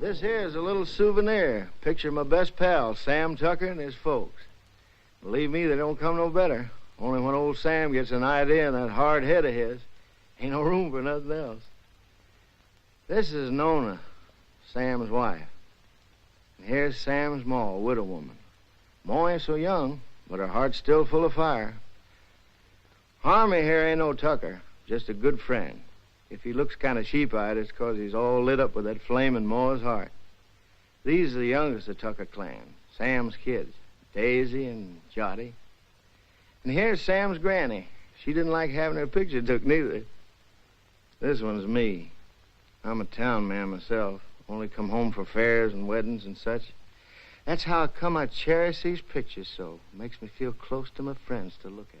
This here is a little souvenir. Picture of my best pal, Sam Tucker, and his folks. Believe me, they don't come no better. Only when old Sam gets an idea in that hard head of his, ain't no room for nothing else. This is Nona, Sam's wife. And here's Sam's ma, a widow woman. Ma ain't so young, but her heart's still full of fire. Harmy here ain't no Tucker, just a good friend. If he looks kind of sheep-eyed, it's 'cause he's all lit up with that flame in Ma's heart. These are the youngest of Tucker clan, Sam's kids, Daisy and Jotty. And here's Sam's granny. She didn't like having her picture took neither. This one's me. I'm a town man myself, only come home for fairs and weddings and such. That's how come I cherish these pictures so. Makes me feel close to my friends to look at.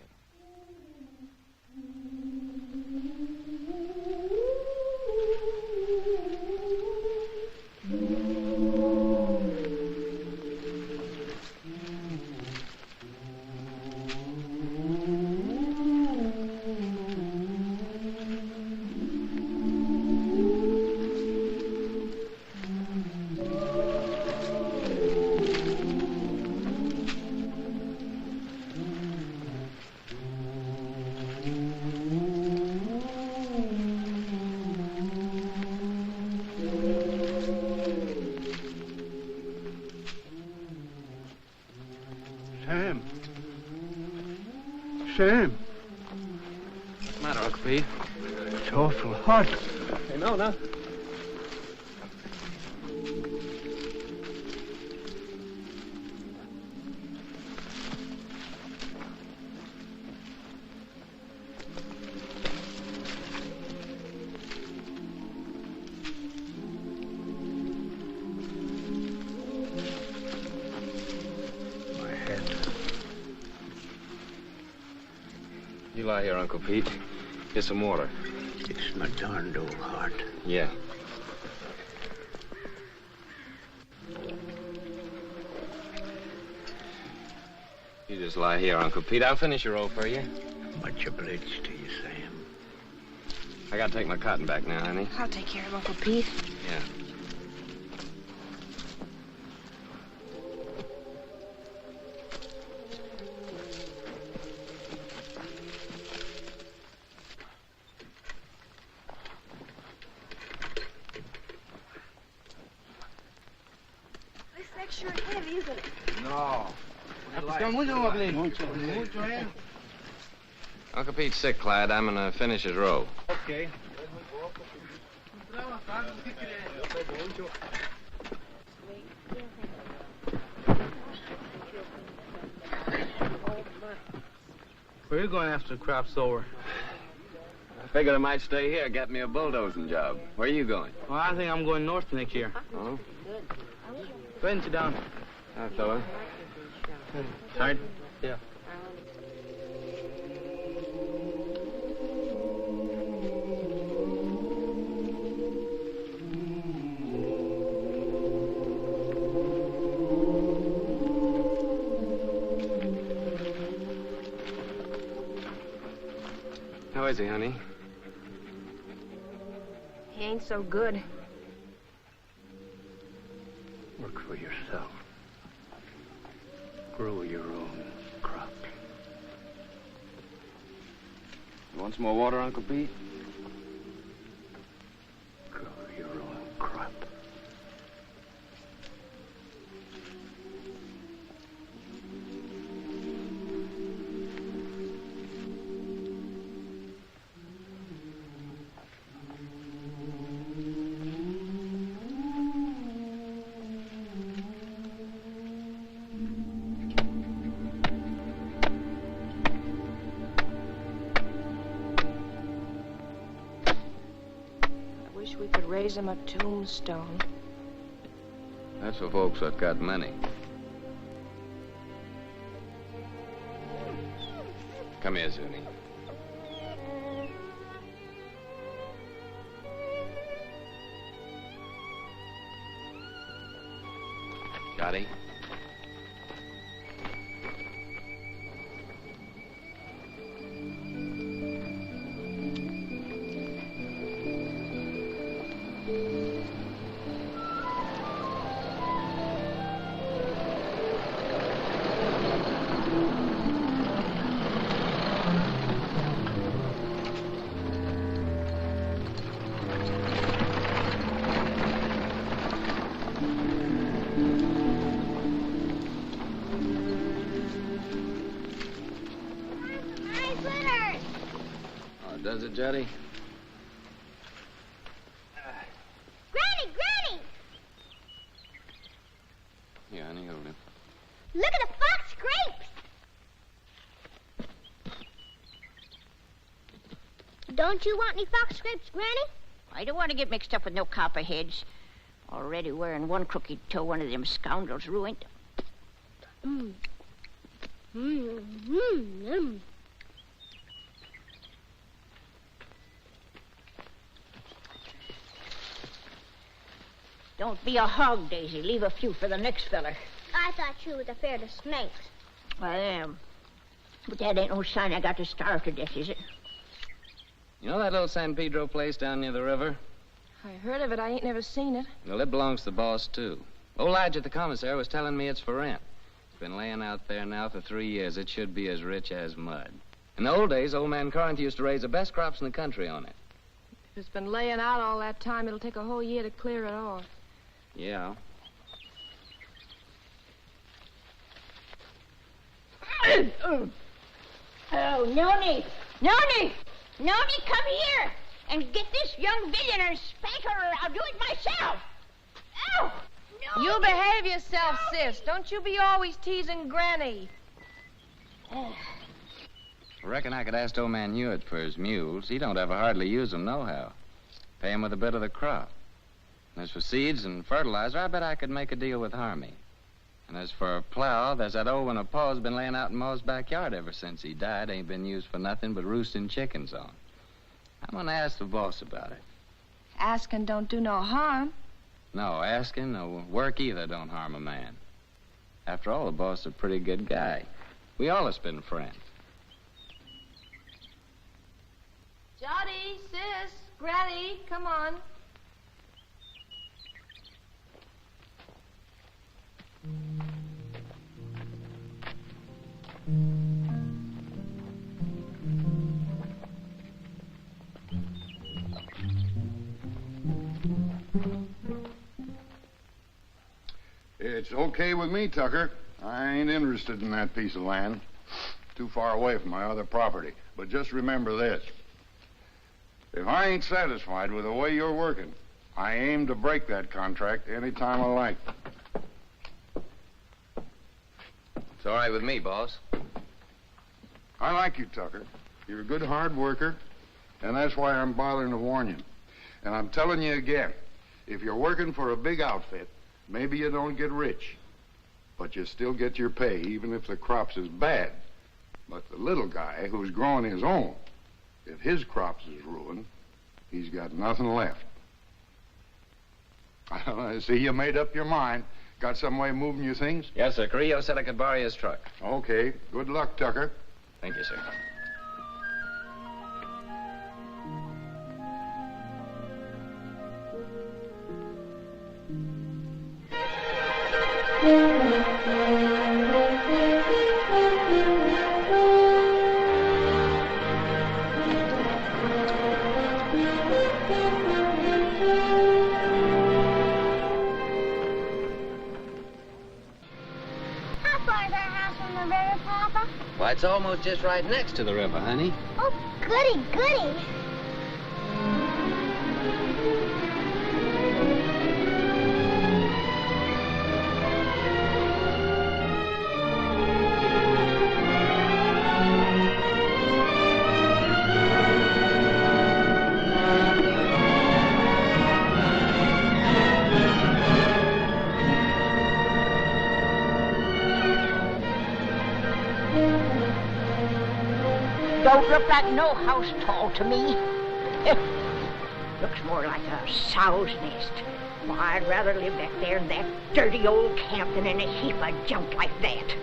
Sam. What's the matter, Uncle Pete? It's awful hot. Hey, no. You lie here, Uncle Pete. Get some water. It's my darned old heart. Yeah. You just lie here, Uncle Pete. I'll finish your roll for you. Much obliged to you, Sam. I gotta take my cotton back now, honey. I'll take care of Uncle Pete. Yeah. Sure heavy, isn't it? No. Uncle Pete's sick, Clyde. I'm gonna finish his row. Okay. Where are you going after the crop sower? I figured I might stay here, get me a bulldozing job. Where are you going? Well, I think I'm going north next year. Oh? Go ahead and sit down. Hi, fella. Tired? Yeah. How is he, honey? He ain't so good. Work for yourself. Grow your own crops. You want some more water, Uncle Pete? Grow your own crop. Wish we could raise him a tombstone. That's for folks that got money. Come here, Zuni. Johnny. Does it, Jetty? Granny, Granny! Yeah, honey, hold him. Look at the fox grapes! Don't you want any fox grapes, Granny? I don't want to get mixed up with no copperheads. Already wearing one crooked toe one of them scoundrels ruined. Mmm. Mmm. Mmm. Mmm. Don't be a hog, Daisy. Leave a few for the next feller. I thought you was afraid of snakes. I am. But that ain't no sign I got to starve to death, is it? You know that little San Pedro place down near the river? I heard of it. I ain't never seen it. Well, it belongs to the boss, too. Old Lige at the commissary was telling me it's for rent. It's been laying out there now for 3 years. It should be as rich as mud. In the old days, old man Corinth used to raise the best crops in the country on it. If it's been laying out all that time, it'll take a whole year to clear it off. Yeah. Oh, Noni! Noni! Noni, come here and get this young villain and spank her, or I'll do it myself. Ow! Noni! You behave yourself, sis. Don't you be always teasing Granny. I reckon I could ask old man Hewitt for his mules. He don't ever hardly use them nohow. Pay him with a bit of the crop. And as for seeds and fertilizer, I bet I could make a deal with Harmy. And as for a plow, there's that old one of Pa's been laying out in Ma's backyard ever since he died. Ain't been used for nothing but roosting chickens on. I'm gonna ask the boss about it. Asking don't do no harm. No, asking or work either don't harm a man. After all, the boss is a pretty good guy. We all have been friends. Johnny, sis, Granny, come on. It's okay with me, Tucker. I ain't interested in that piece of land. Too far away from my other property. But just remember this. If I ain't satisfied with the way you're working, I aim to break that contract any time I like. It's all right with me, boss. I like you, Tucker. You're a good hard worker, and that's why I'm bothering to warn you. And I'm telling you again, if you're working for a big outfit, maybe you don't get rich, but you still get your pay, even if the crops is bad. But the little guy who's growing his own, if his crops is ruined, he's got nothing left. I see you made up your mind. Got some way of moving your things? Yes, sir. Carrillo said I could borrow his truck. Okay. Good luck, Tucker. Thank you, sir. It's almost just right next to the river, honey. Oh, goody, goody. Don't look like no house tall to me. Looks more like a sow's nest. Well, I'd rather live back there in that dirty old camp than in a heap of junk like that.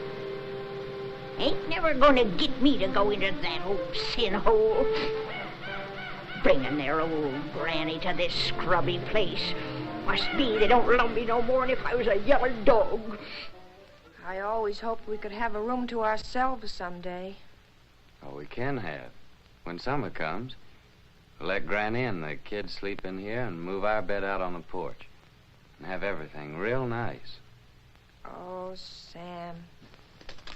Ain't never gonna get me to go into that old sin hole. Bringing their old granny to this scrubby place. Must be they don't love me no more than if I was a yeller dog. I always hoped we could have a room to ourselves someday. Oh, we can have. When summer comes, we'll let Granny and the kids sleep in here and move our bed out on the porch. And have everything real nice. Oh, Sam.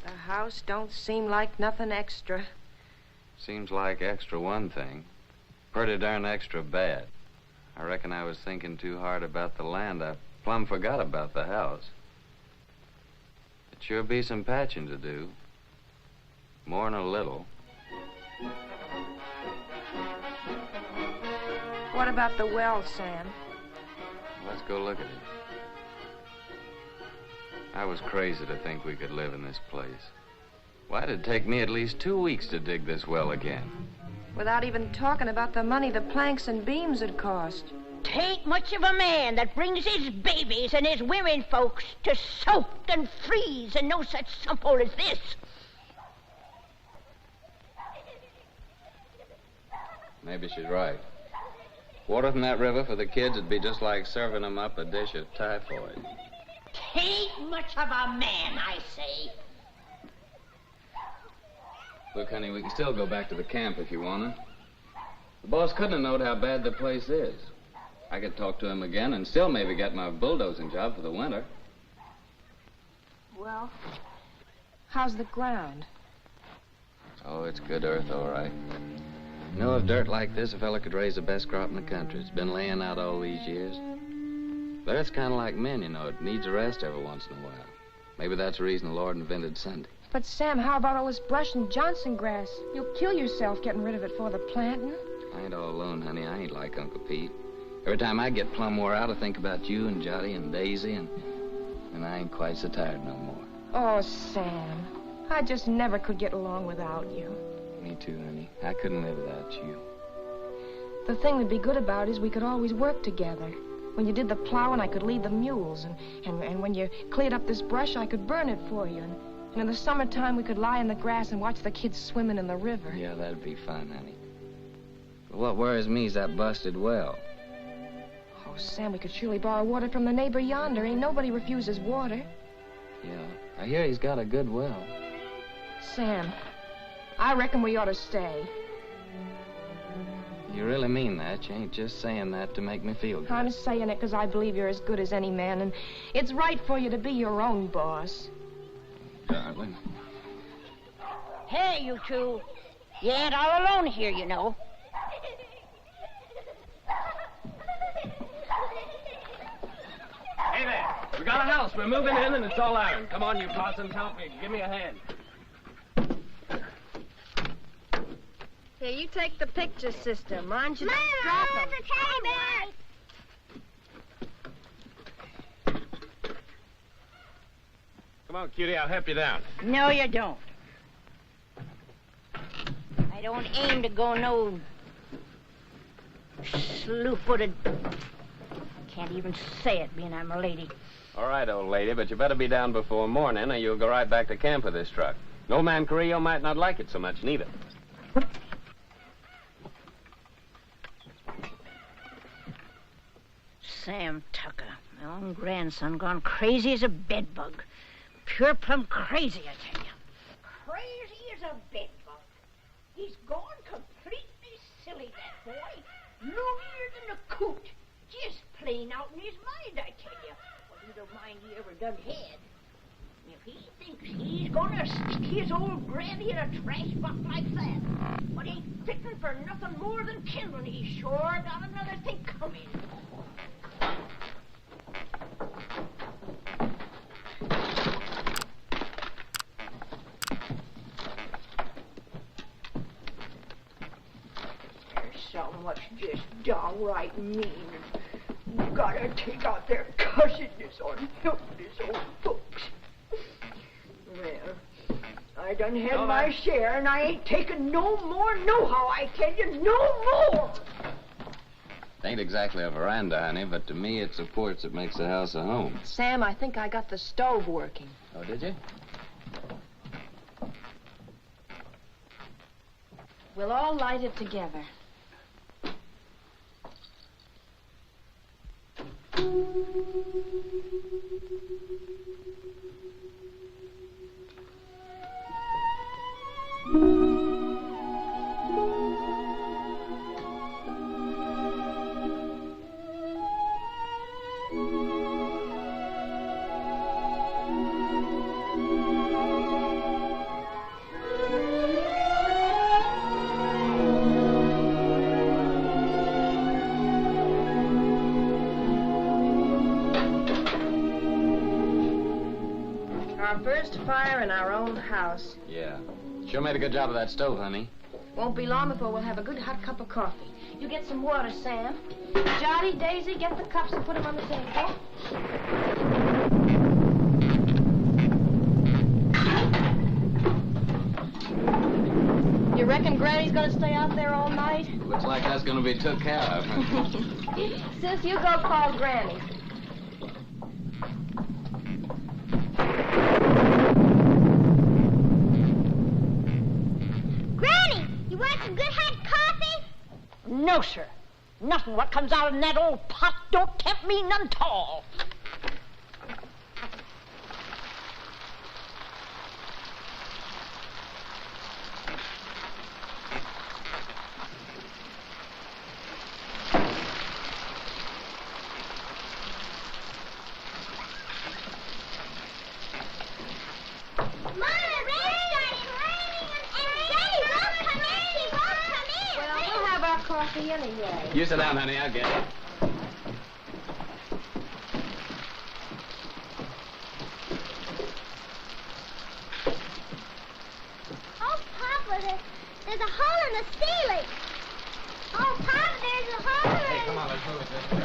The house don't seem like nothing extra. Seems like extra one thing. Pretty darn extra bad. I reckon I was thinking too hard about the land. I plumb forgot about the house. It sure be some patching to do. More'n a little. What about the well, Sam? Let's go look at it. I was crazy to think we could live in this place. Why did it take me at least 2 weeks to dig this well again? Without even talking about the money the planks and beams had cost. Tain't much of a man that brings his babies and his women folks to soak and freeze and no such sump-hole as this. Maybe she's right. Water from that river for the kids would be just like serving them up a dish of typhoid. Tain't much of a man, I say. Look, honey, we can still go back to the camp if you want to. The boss couldn't have known how bad the place is. I could talk to him again and still maybe get my bulldozing job for the winter. Well, how's the ground? Oh, it's good earth, all right. You know, if dirt like this, a fella could raise the best crop in the country. It's been laying out all these years. But it's kind of like men, you know. It needs a rest every once in a while. Maybe that's the reason the Lord invented Sunday. But, Sam, how about all this brush and Johnson grass? You'll kill yourself getting rid of it for the planting. I ain't all alone, honey. I ain't like Uncle Pete. Every time I get plumb wore out, I think about you and Jotty and Daisy, and I ain't quite so tired no more. Oh, Sam, I just never could get along without you. Me too, honey. I couldn't live without you. The thing that'd be good about it is we could always work together. When you did the plowing, I could lead the mules, and when you cleared up this brush, I could burn it for you. And in the summertime, we could lie in the grass and watch the kids swimming in the river. Yeah, that'd be fun, honey. But what worries me is that busted well. Oh, Sam, we could surely borrow water from the neighbor yonder. Ain't nobody refuses water. Yeah, I hear he's got a good well. Sam, I reckon we ought to stay. You really mean that? You ain't just saying that to make me feel good. I'm saying it because I believe you're as good as any man, and it's right for you to be your own boss. Darling. Hey, you two. You ain't all alone here, you know. Hey there. We got a house. We're moving in, and it's all iron. Come on, you parsons, help me. Give me a hand. Here, you take the picture system. Mind you, Mama, drop there's them. a teddy bear. Come on, cutie, I'll help you down. No, you don't. I don't aim to go no slew-footed. Can't even say it, being I'm a lady. All right, old lady, but you better be down before morning, or you'll go right back to camp with this truck. No man Carrillo might not like it so much, neither. Sam Tucker, my own grandson, gone crazy as a bedbug. Pure plumb crazy, I tell you. Crazy as a bedbug. He's gone completely silly, that boy. Loonier than a coot. Just plain out in his mind, I tell you. What little mind he ever done had. If he thinks he's gonna stick his old granny in a trash box like that, but ain't fitting for nothing more than kindling, he's sure got another thing coming. There's something what's just downright mean. You gotta take out their cussedness on helpless old folks. Well, I done had my share, and I ain't taking no more nohow, I tell you, no more! It ain't exactly a veranda, honey, but to me it's the porch that makes the house a home. Sam, I think I got the stove working. Oh, did you? We'll all light it together. Our first fire in our own house. Yeah. Sure made a good job of that stove, honey. Won't be long before we'll have a good hot cup of coffee. You get some water, Sam. Jotty, Daisy, get the cups and put them on the table. You reckon Granny's gonna stay out there all night? Looks like that's gonna be took care of. Sis, you go call Granny. Granny, you want some good hot coffee? No, sir. Nothing what comes out in that old pot don't tempt me none 'tall. Coffee anyway. You sit down, honey. I'll get it. Oh, Papa, there's a hole in the ceiling. Oh, Papa, there's a hole in Hey, come on, let's move it this way.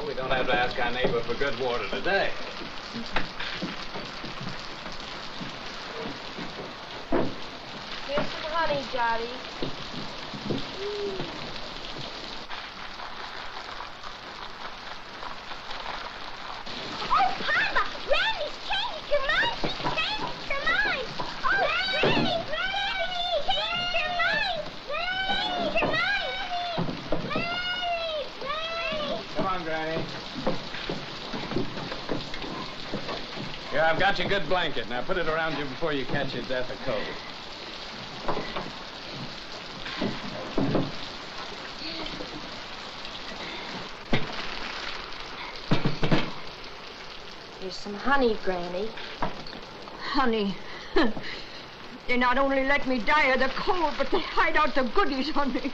We don't have to ask our neighbor for good water today. Here's some honey, Jotty. Oh, Papa, Granny's changed her mind. She's changed her mind. Oh, Granny, changed her mind. Changed her mind. Granny. Come on, Granny. Here, I've got your good blanket. Now put it around you before you catch your death of cold. Here's some honey, Granny. Honey. They not only let me die of the cold, but they hide out the goodies on me.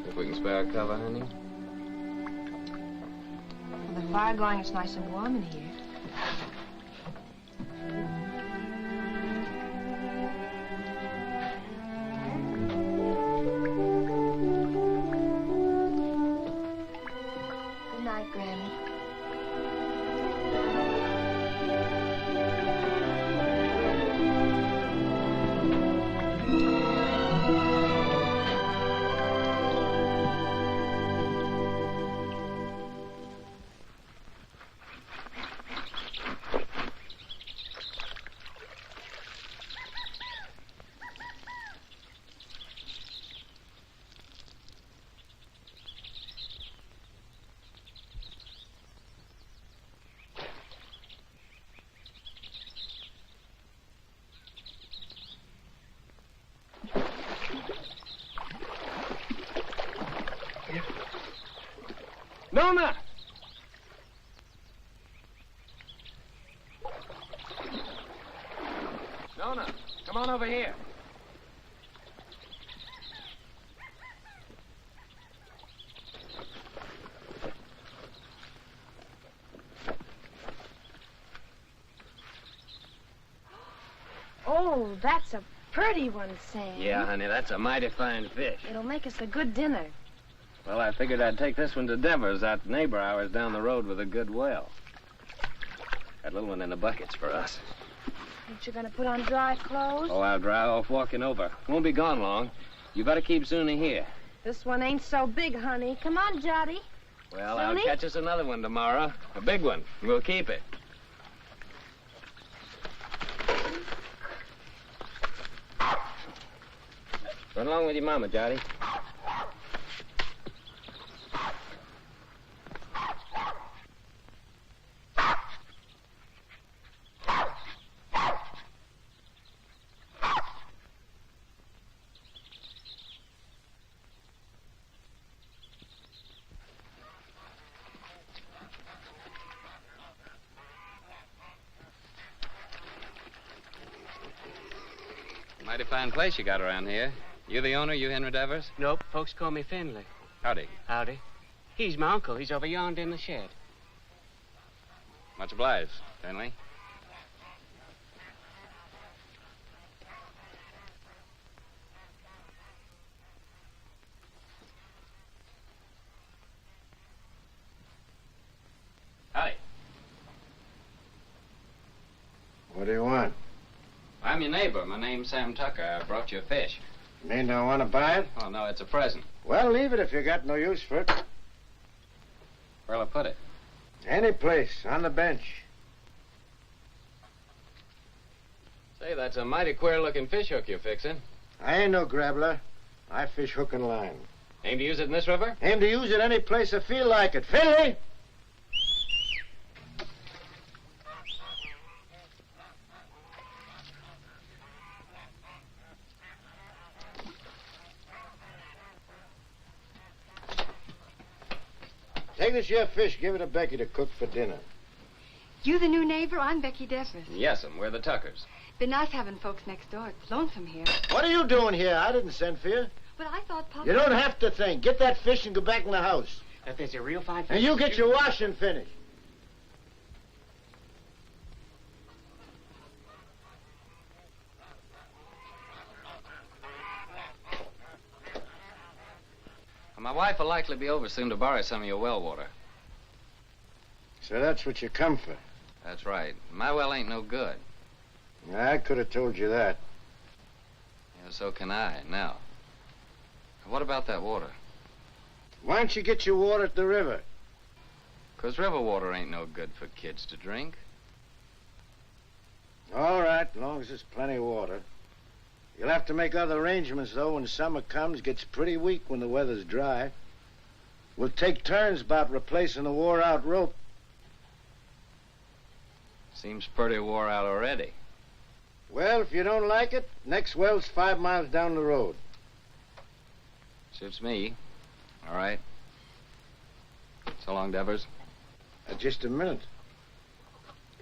If we can spare a cover, honey. With the fire going, it's nice and warm in here. night, Granny. Nona! Nona, come on over here. Oh, that's a pretty one, Sam. Yeah, honey, that's a mighty fine fish. It'll make us a good dinner. Well, I figured I'd take this one to Devers, that neighbor of ours down the road with a good well. That little one in the bucket's for us. Ain't you gonna put on dry clothes? Oh, I'll dry off walking over. Won't be gone long. You better keep Zuni here. This one ain't so big, honey. Come on, Jotty. Well, Zuni? I'll catch us another one tomorrow. A big one. We'll keep it. Run along with your mama, Jotty. Mighty fine place you got around here. You the owner, you Henry Devers? Nope, folks call me Finley. Howdy. Howdy. He's my uncle. He's over yonder in the shed. Much obliged, Finley. Howdy. What do you want? I'm your neighbor. My name's Sam Tucker. I brought you a fish. You mean don't want to buy it? Oh, no, it's a present. Well, leave it if you got no use for it. Where'll I put it? Any place, on the bench. Say, that's a mighty queer-looking fish hook you're fixing. I ain't no grabbler. I fish hook and line. Aim to use it in this river? Aim to use it any place I feel like it. Finley! Take this here fish, give it to Becky to cook for dinner. You the new neighbor? I'm Becky Devers. Yes'm, we're the Tuckers. Been nice having folks next door. It's lonesome here. What are you doing here? I didn't send for you. But I thought Papa... You don't have to think. Get that fish and go back in the house. If there's a real fine fish... And you get your washing finished. My wife will likely be over soon to borrow some of your well water. So that's what you come for. That's right. My well ain't no good. I could have told you that. Yeah, so can I, now. What about that water? Why don't you get your water at the river? 'Cause river water ain't no good for kids to drink. All right, as long as there's plenty of water. You'll have to make other arrangements, though, when summer comes. Gets pretty weak when the weather's dry. We'll take turns about replacing the wore-out rope. Seems pretty wore out already. Well, if you don't like it, next well's 5 miles down the road. Suits me. All right. So long, Devers. Just a minute.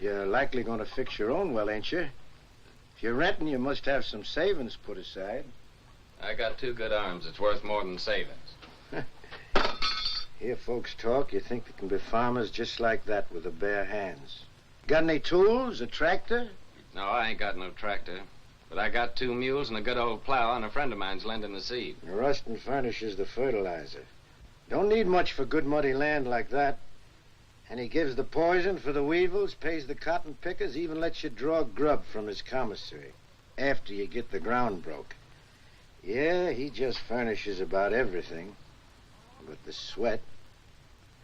You're likely going to fix your own well, ain't you? If you're renting, you must have some savings put aside. I got 2 good arms. It's worth more than savings. Hear folks talk, you think they can be farmers just like that with their bare hands. Got any tools, a tractor? No, I ain't got no tractor. But I got 2 mules and a good old plow, and a friend of mine's lending the seed. The rustin furnishes the fertilizer. Don't need much for good muddy land like that. And he gives the poison for the weevils, pays the cotton pickers, even lets you draw grub from his commissary after you get the ground broke. Yeah, he just furnishes about everything but the sweat.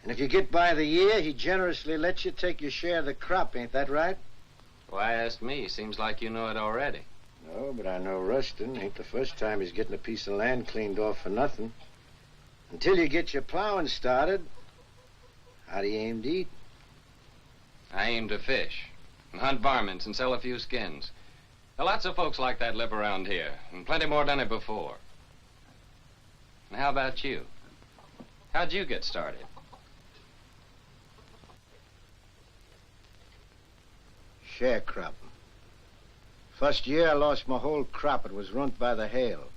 And if you get by the year, he generously lets you take your share of the crop, ain't that right? Why ask me? Seems like you know it already. No, but I know Rustin ain't the first time he's getting a piece of land cleaned off for nothing. Until you get your plowing started, how do you aim to eat? I aim to fish and hunt varmints and sell a few skins. There are lots of folks like that live around here, and plenty more done it before. And how about you? How'd you get started? Sharecropping. First year, I lost my whole crop. It was ruined by the hail.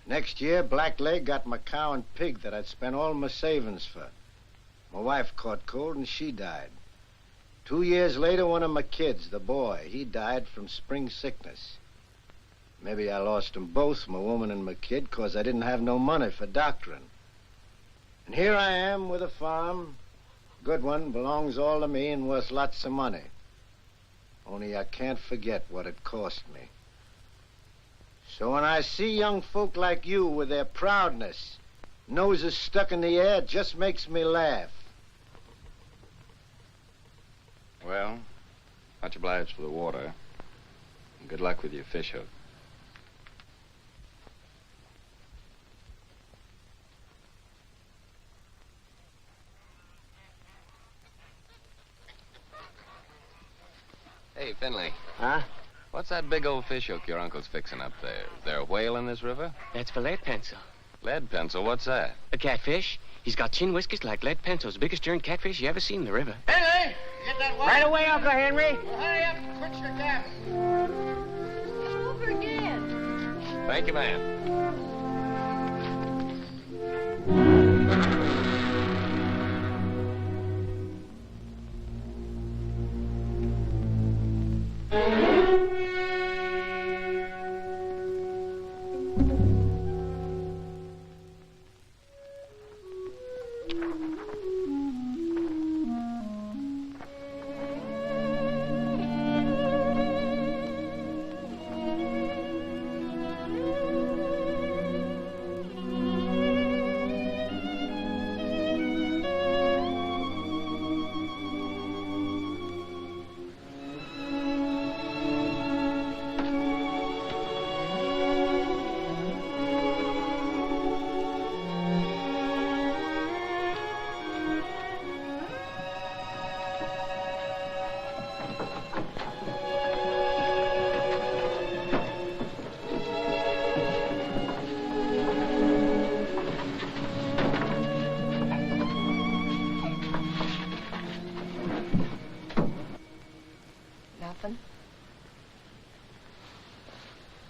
Next year, Blackleg got my cow and pig that I'd spent all my savings for. My wife caught cold and she died. 2 years later, one of my kids, the boy, he died from spring sickness. Maybe I lost them both, my woman and my kid, 'cause I didn't have no money for doctoring. And here I am with a farm. Good one, belongs all to me and worth lots of money. Only I can't forget what it cost me. So when I see young folk like you with their proudness, noses stuck in the air, it just makes me laugh. Well, much obliged for the water. And good luck with your fish hook. Hey, Finley. Huh? What's that big old fish hook your uncle's fixing up there? Is there a whale in this river? That's for lead pencil. Lead pencil? What's that? A catfish. He's got chin whiskers like lead pencils. Biggest darn catfish you ever seen in the river. Henry, get that water. Right away, Uncle Henry. Well, hurry up and fix your cap. Over again. Thank you, man.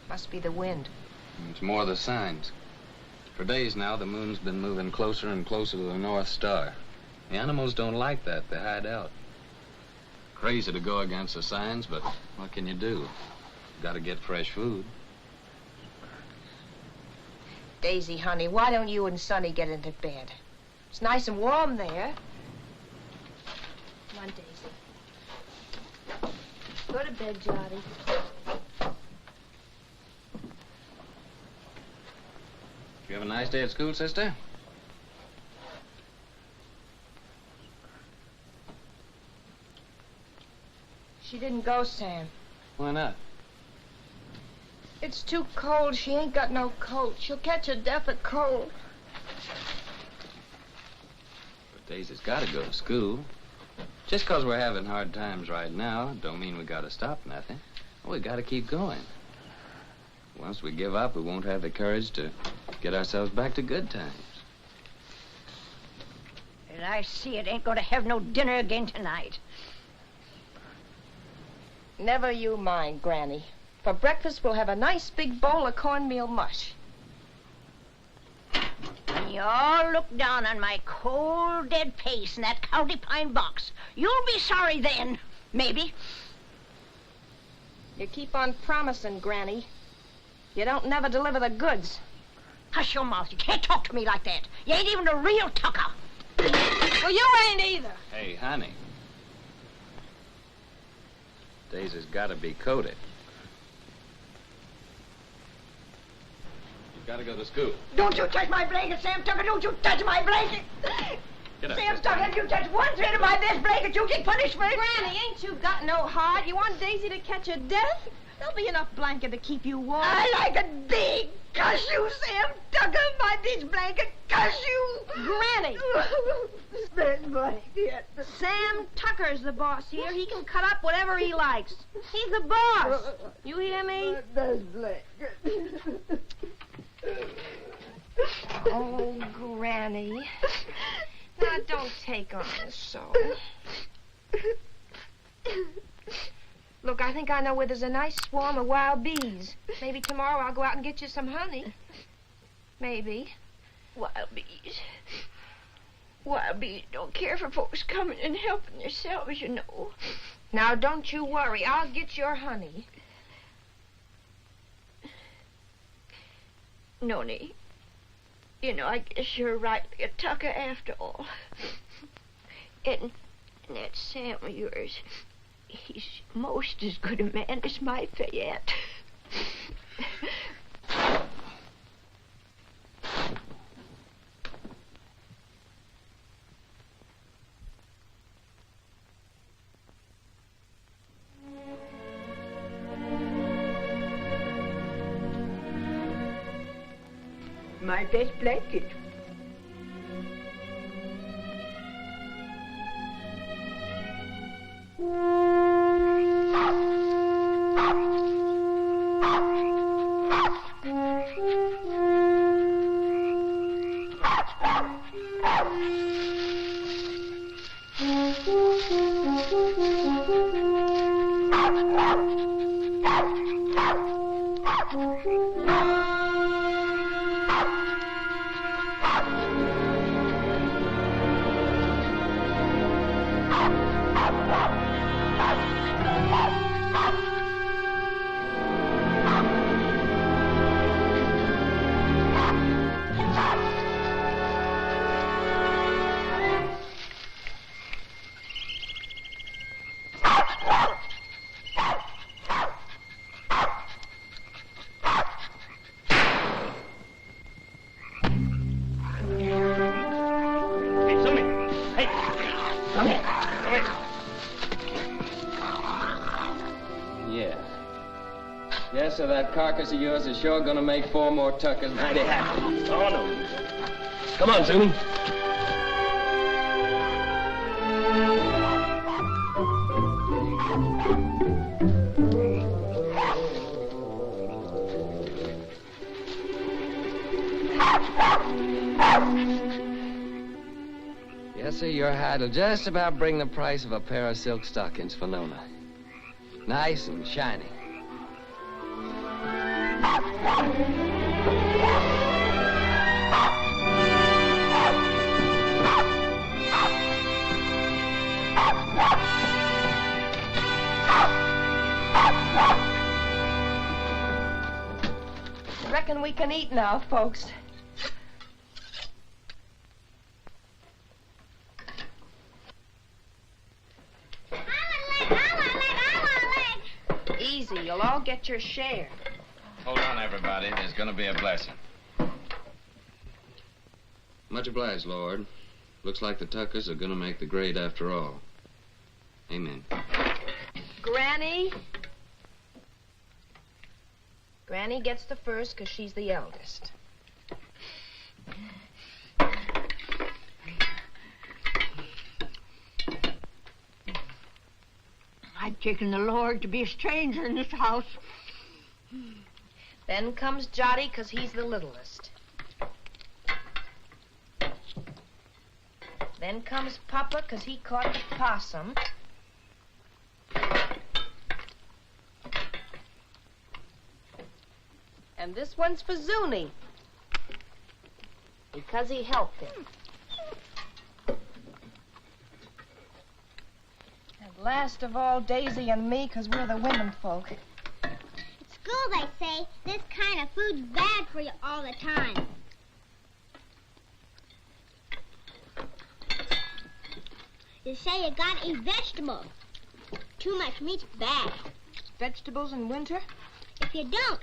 Must be the wind. It's more the signs. For days now, the moon's been moving closer and closer to the North Star. The animals don't like that. They hide out. Crazy to go against the signs, but what can you do? You gotta get fresh food. Daisy, honey, why don't you and Sonny get into bed? It's nice and warm there. Come on, Daisy. Go to bed, Jotty. You have a nice day at school, sister? She didn't go, Sam. Why not? It's too cold. She ain't got no coat. She'll catch her death of cold. But Daisy's gotta go to school. Just 'cause we're having hard times right now, don't mean we gotta stop nothing. We gotta keep going. Once we give up, we won't have the courage to get ourselves back to good times. Well, I see it ain't going to have no dinner again tonight. Never you mind, Granny. For breakfast, we'll have a nice big bowl of cornmeal mush. When you all look down on my cold, dead face in that county pine box, you'll be sorry then, maybe. You keep on promising, Granny. You don't never deliver the goods. Hush your mouth. You can't talk to me like that. You ain't even a real tucker. Well, you ain't either. Hey, honey. Daisy's got to be coated. You've got to go to school. Don't you touch my blanket, Sam Tucker. Don't you touch my blanket. Get up, Sam sister. Tucker, if you touch one thread of my best blanket, you get punished for it. Granny, ain't you got no heart? You want Daisy to catch a death? There'll be enough blanket to keep you warm. I like a big cuss you, Sam Tucker. My this blanket cuss you. Granny. Best blanket. Sam Tucker's the boss here. He can cut up whatever he likes. He's the boss. You hear me? Best blanket. Oh, Granny. Now, don't take on so. Look, I think I know where there's a nice swarm of wild bees. Maybe tomorrow I'll go out and get you some honey. Maybe. Wild bees. Wild bees don't care for folks coming and helping themselves, you know. Now, don't you worry. I'll get your honey. Noni, you know, I guess you're rightly a Tucker after all. And that Sam of yours, he's most as good a man as my Fayette. My best blanket. Yes, so that carcass of yours is sure gonna make 4 more Tuckers mighty happy. Oh, no. Come on, Zoomy. Yes, sir, your hide'll just about bring the price of a pair of silk stockings for Nona. Nice and shiny. Reckon we can eat now, folks. Easy, you'll all get your share. Hold on, everybody. There's going to be a blessing. Much obliged, Lord. Looks like the Tuckers are gonna make the grade after all. Amen. Granny? Granny gets the first because she's the eldest. I've taken the Lord to be a stranger in this house. Then comes Jotty because he's the littlest. Then comes Papa because he caught possum. And this one's for Zuni because he helped him. And last of all, Daisy and me because we're the women folk. At school, they say this kind of food's bad for you all the time. They say you gotta eat vegetables. Too much meat's bad. Vegetables in winter? If you don't,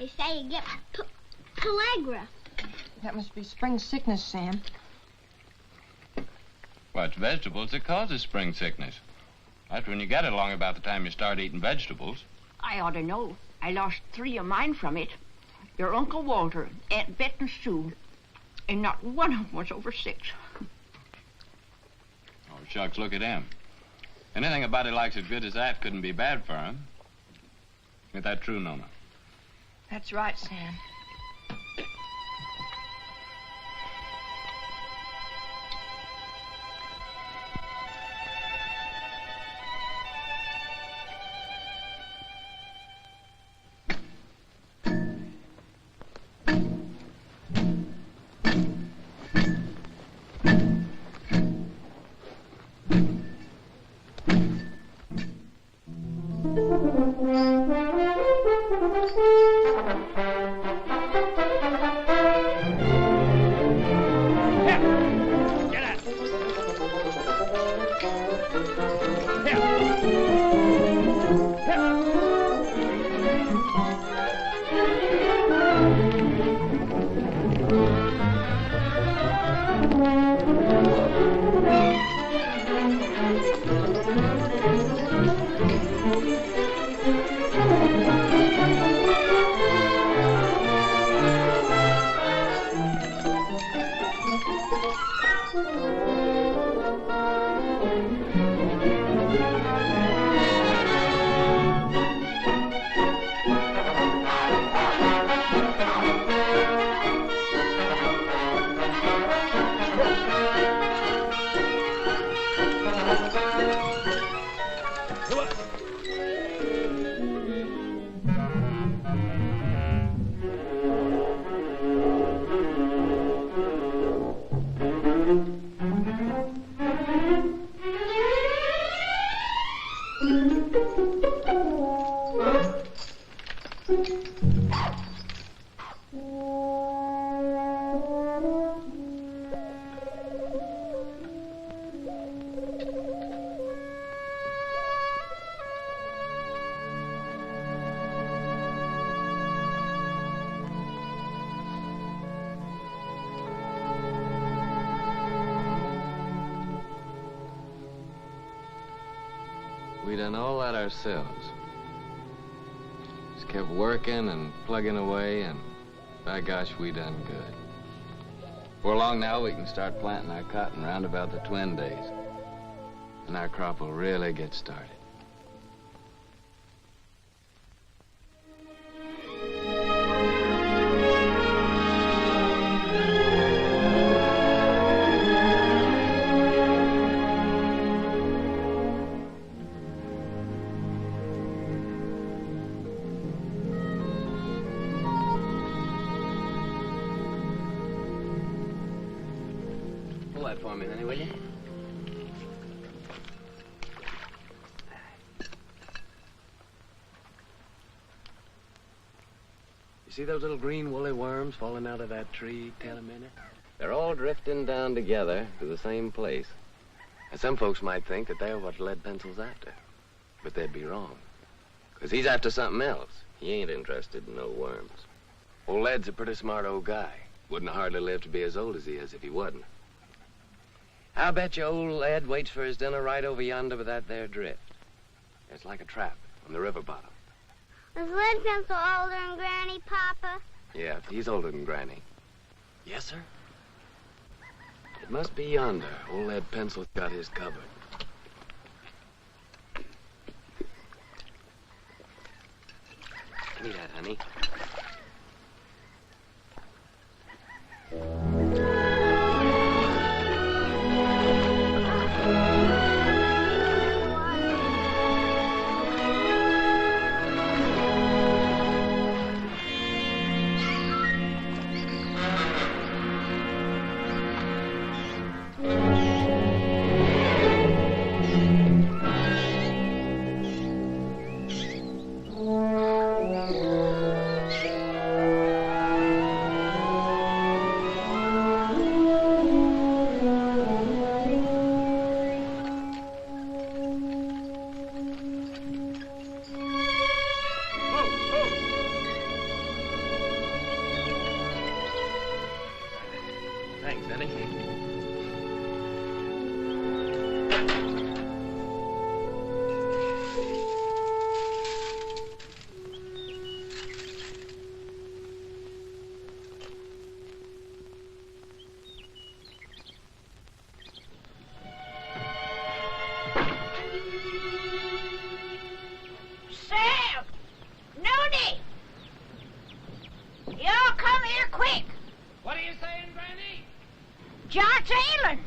they say you get pellagra. That must be spring sickness, Sam. Well, it's vegetables that causes spring sickness. That's when you get it along about the time you start eating vegetables. I ought to know. I lost 3 of mine from it. Your Uncle Walter, Aunt Bet and Sue. And not one of them was over 6. Oh, shucks, look at him. Anything a body likes as good as that couldn't be bad for him. Ain't that true, Nona? That's right, Sam. We done all that ourselves. Just kept working and plugging away, and by gosh, we done good. Before long now, we can start planting our cotton round about the twin days. And our crop will really get started. Pull that for me, Lenny, will you? You see those little green woolly worms falling out of that tree? Tell a minute. They're all drifting down together to the same place. And some folks might think that they're what Lead Pencil's after. But they'd be wrong. Because he's after something else. He ain't interested in no worms. Old Lead's a pretty smart old guy. Wouldn't hardly live to be as old as he is if he wasn't. I'll bet you old Ed waits for his dinner right over yonder with that there drift. It's like a trap on the river bottom. Is Lead Pencil older than Granny, Papa? Yeah, he's older than Granny. Yes, sir? It must be yonder. Old Lead Pencil's got his covered. Give me that, honey. What's ailing?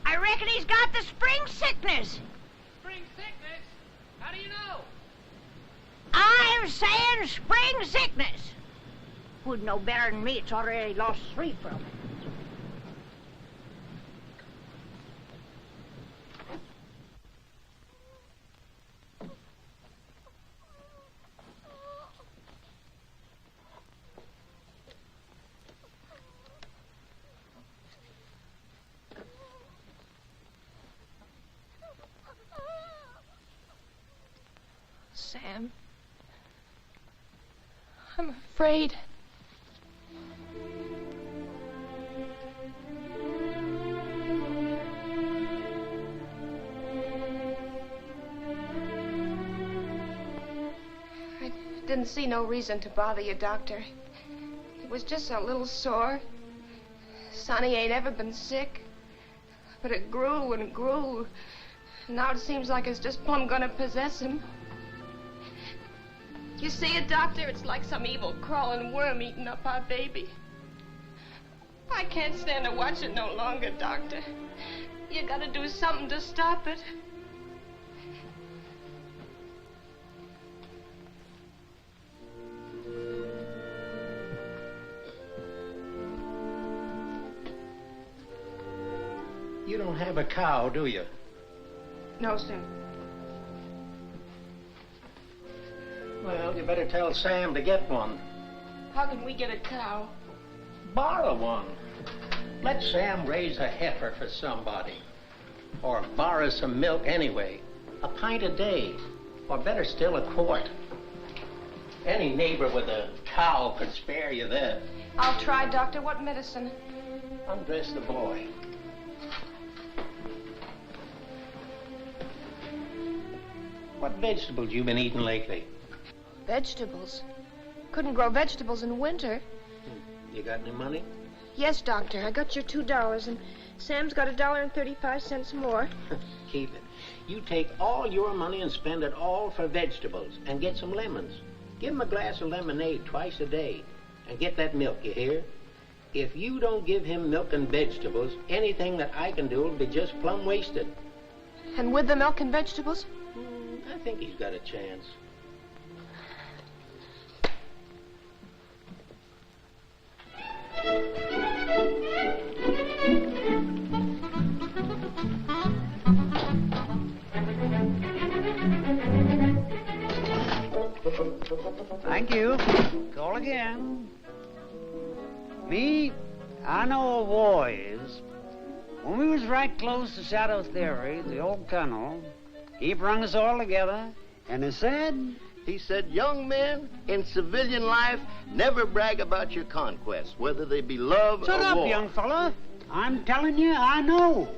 I reckon he's got the spring sickness. Spring sickness? How do you know? I'm saying spring sickness. Who'd know better than me? It's already lost 3 from it. Sam, I'm afraid. I didn't see no reason to bother you, Doctor. It was just a little sore. Sonny ain't ever been sick. But it grew and grew. Now it seems like it's just plumb gonna possess him. You see it, Doctor? It's like some evil crawling worm eating up our baby. I can't stand to watch it no longer, Doctor. You gotta do something to stop it. You don't have a cow, do you? No, sir. Well, you better tell Sam to get one. How can we get a cow? Borrow one. Let Sam raise a heifer for somebody. Or borrow some milk anyway. A pint a day. Or better still, a quart. Any neighbor with a cow could spare you that. I'll try, Doctor. What medicine? Undress the boy. What vegetables you been eating lately? Vegetables. Couldn't grow vegetables in winter. You got any money? Yes, Doctor. I got your $2, and Sam's got $1.35 more. Keep it. You take all your money and spend it all for vegetables, and get some lemons. Give him a glass of lemonade twice a day, and get that milk, you hear? If you don't give him milk and vegetables, anything that I can do will be just plumb wasted. And with the milk and vegetables? I think he's got a chance. Thank you. Call again. Me, I know a war is. When we was right close to Shadow Theory, the old colonel, he brung us all together, and he said... He said, young men in civilian life, never brag about your conquests, whether they be love Shut or up, war. young fella. I'm telling you, I know.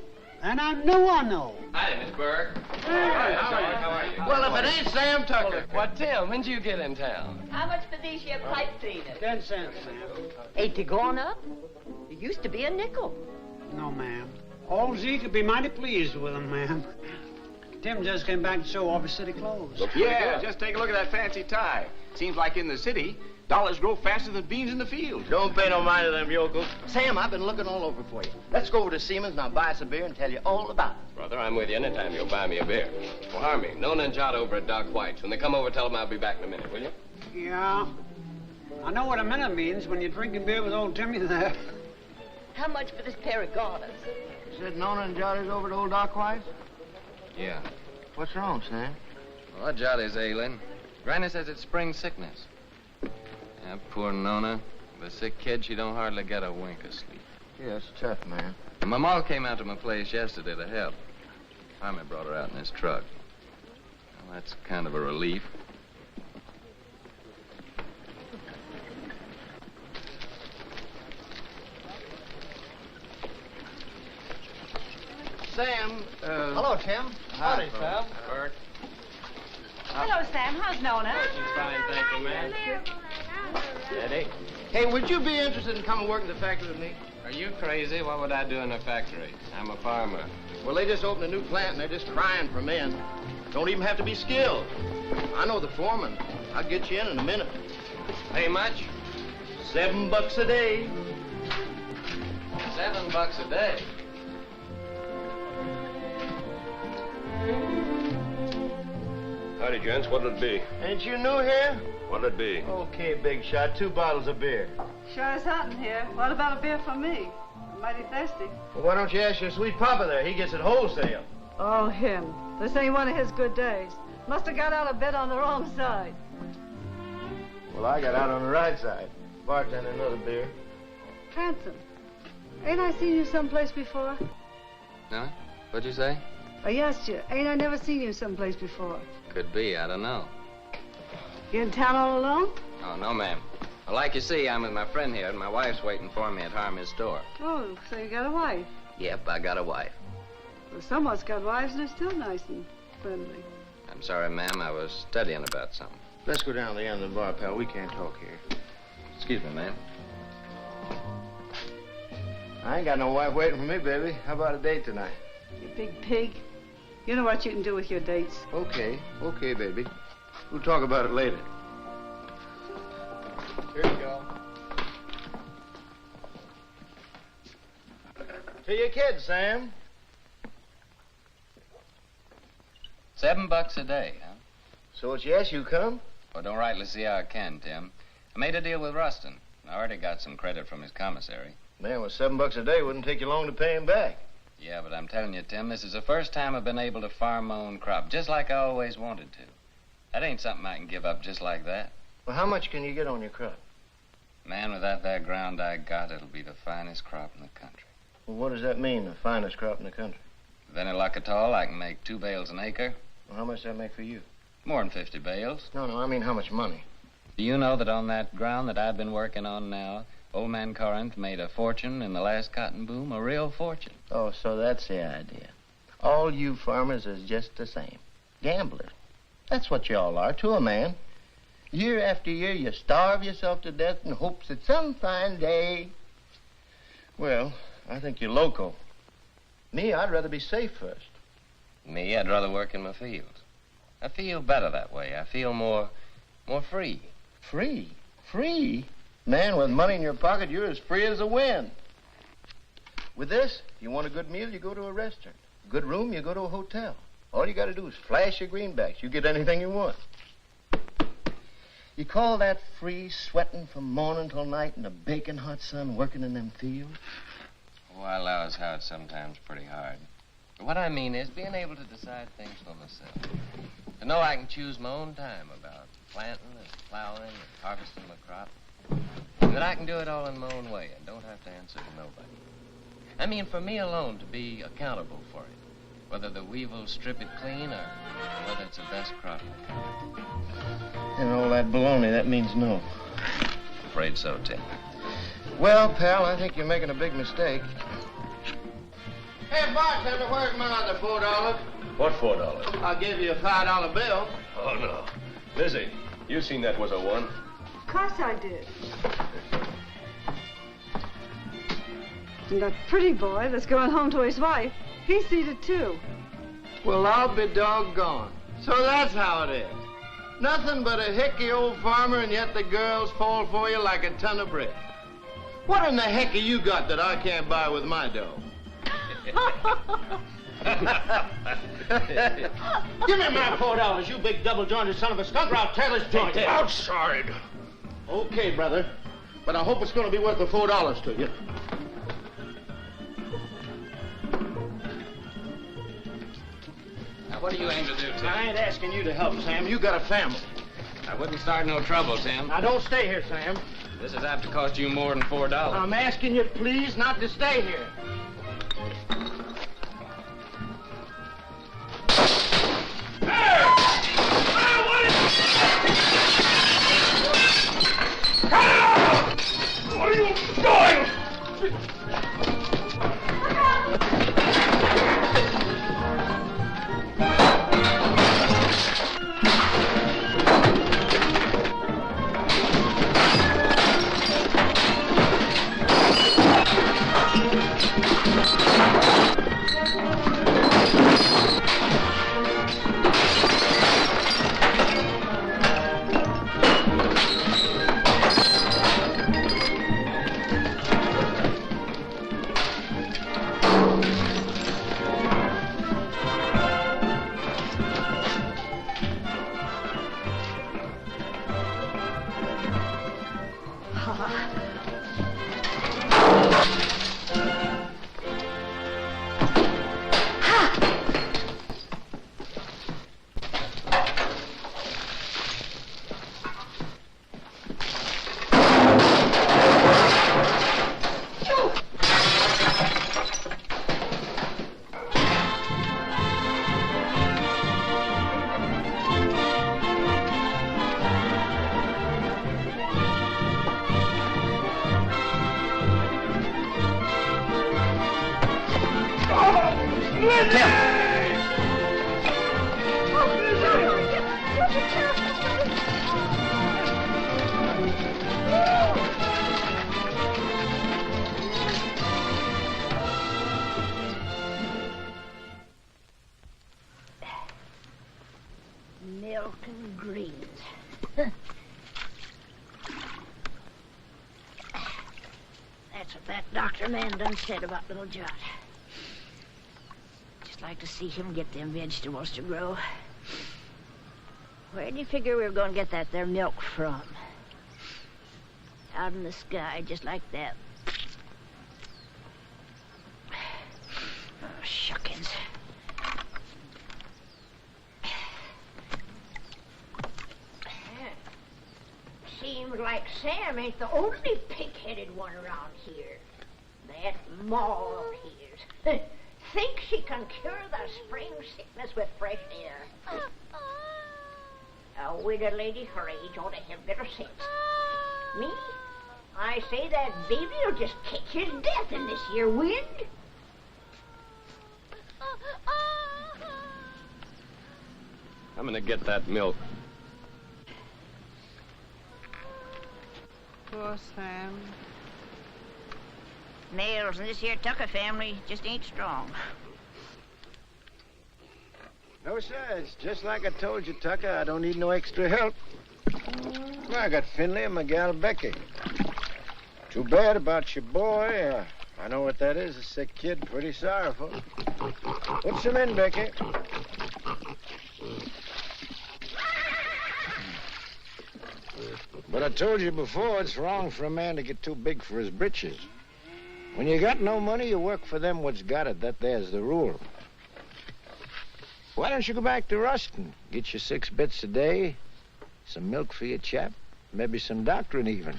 And I know. Hi, Miss Burke. Hey, how are you? Well, if it ain't Sam Tucker. What, Tim? When'd you get in town? How much for these here pipe cleaners? 10 cents, ma'am. Ain't they gone up? It used to be a nickel. No, ma'am. Old Zeke would be mighty pleased with them, ma'am. Tim just came back to show off his city clothes. Yeah, just take a look at that fancy tie. Seems like in the city, dollars grow faster than beans in the field. Don't pay no mind to them yokels. Sam, I've been looking all over for you. Let's go over to Seaman's and I'll buy us a beer and tell you all about it. Brother, I'm with you anytime you'll buy me a beer. Well, Harmy, Nona and Jot over at Doc White's. When they come over, tell them I'll be back in a minute, will you? Yeah. I know what a minute means when you're drinking beer with old Timmy there. How much for this pair of garters? You said Nona and Johnny's over to old Doc White's? Yeah. What's wrong, Sam? Well, Jolly's ailing. Granny says it's spring sickness. Yeah, poor Nona. The sick kid, she don't hardly get a wink of sleep. Yeah, it's tough, man. And my ma came out to my place yesterday to help. Harmy brought her out in his truck. Well, that's kind of a relief. Sam, Hello, Tim. Howdy, Sam. Bert. Hello, Sam. How's Nona? She's fine, thank you, ma'am. Eddie? Hey, would you be interested in coming work in the factory with me? Are you crazy? What would I do in a factory? I'm a farmer. Well, they just opened a new plant and they're just crying for men. Don't even have to be skilled. I know the foreman. I'll get you in a minute. Pay much? $7 a day. $7 a day. gents. What'll it be? Ain't you new here? What'll it be? Okay, big shot. 2 bottles of beer. Sure is hot in here. What about a beer for me? I'm mighty thirsty. Well, why don't you ask your sweet papa there? He gets it wholesale. Oh, him. This ain't one of his good days. Must have got out of bed on the wrong side. Well, I got out on the right side. Bartender, another beer. Hanson, ain't I seen you someplace before? No? What'd you say? I asked you, ain't I never seen you someplace before? Could be, I don't know. You in town all alone? Oh, no, ma'am. Well, like you see, I'm with my friend here, and my wife's waiting for me at Harmy's store. Oh, so you got a wife. Yep, I got a wife. Well, someone's got wives and they're still nice and friendly. I'm sorry, ma'am, I was studying about something. Let's go down to the end of the bar, pal. We can't talk here. Excuse me, ma'am. I ain't got no wife waiting for me, baby. How about a date tonight? You big pig. You know what you can do with your dates. Okay, baby. We'll talk about it later. Here you go. To your kids, Sam. $7 a day, huh? So it's yes, you come? Well, don't rightly see how I can, Tim. I made a deal with Rustin. I already got some credit from his commissary. Man, with $7 a day, wouldn't take you long to pay him back. Yeah, but I'm telling you, Tim, this is the first time I've been able to farm my own crop, just like I always wanted to. That ain't something I can give up just like that. Well, how much can you get on your crop? Man, with that there ground I got, it'll be the finest crop in the country. Well, what does that mean, the finest crop in the country? With any luck at all, I can make 2 bales an acre. Well, how much does that make for you? More than 50 bales. No, I mean how much money? Do you know that on that ground that I've been working on now, old man Corinth made a fortune in the last cotton boom, a real fortune? Oh, so that's the idea. All you farmers is just the same. Gamblers. That's what you all are, to a man. Year after year, you starve yourself to death in hopes that some fine day... Well, I think you're loco. Me, I'd rather be safe first. Me, I'd rather work in my fields. I feel better that way. I feel more free. Free? Free? Man, with money in your pocket, you're as free as the wind. With this, you want a good meal, you go to a restaurant. Good room, you go to a hotel. All you got to do is flash your greenbacks. You get anything you want. You call that free, sweating from morning till night in the baking hot sun, working in them fields? Oh, I allow as how it's sometimes pretty hard. But what I mean is being able to decide things for myself. To know I can choose my own time about planting and plowing and harvesting my crop. And that I can do it all in my own way and don't have to answer to nobody. I mean, for me alone to be accountable for it. Whether the weevils strip it clean or whether it's the best crop in the country. And all that baloney, that means no. Afraid so, Tim. Well, pal, I think you're making a big mistake. Hey, bartender, where's my other $4? What $4? I'll give you a $5 bill. Oh, no. Lizzie, you seen that was a 1. Of course I did. And that pretty boy that's going home to his wife, he's seated too. Well, I'll be doggone. So that's how it is. Nothing but a hickey old farmer, and yet the girls fall for you like a ton of brick. What in the heck have you got that I can't buy with my dough? Give me my $4, you big double-jointed son of a skunk, or I'll tear this joint. Outside. Okay, brother. But I hope it's going to be worth the $4 to you. Now, what do you aim to do, Tim? I ain't asking you to help, Sam. You got a family. I wouldn't start no trouble, Tim. Now, don't stay here, Sam. This is apt to cost you more than $4. I'm asking you, please, not to stay here. What are you doing? Milk and greens. That's what that doctor man done said about little Jot. Just like to see him get them vegetables to grow. Where do you figure we were going to get that there milk from? Out in the sky, just like that. Oh, shuckins. Seems like Sam ain't the only pig-headed one around here. That Ma of his thinks she can cure the spring sickness with fresh air. A widow lady her age ought to have better sense. Me? I say that baby will just catch his death in this here wind. I'm gonna get that milk. Poor Sam. Nails in this here Tucker family just ain't strong. No, sir. It's just like I told you, Tucker. I don't need no extra help. I got Finley and my gal Becky. Too bad about your boy. I know what that is, a sick kid. Pretty sorrowful. Put some in, Becky. But I told you before, it's wrong for a man to get too big for his britches. When you got no money, you work for them what's got it. That there's the rule. Why don't you go back to Ruston? Get you 6 bits a day, some milk for your chap, maybe some doctrine even.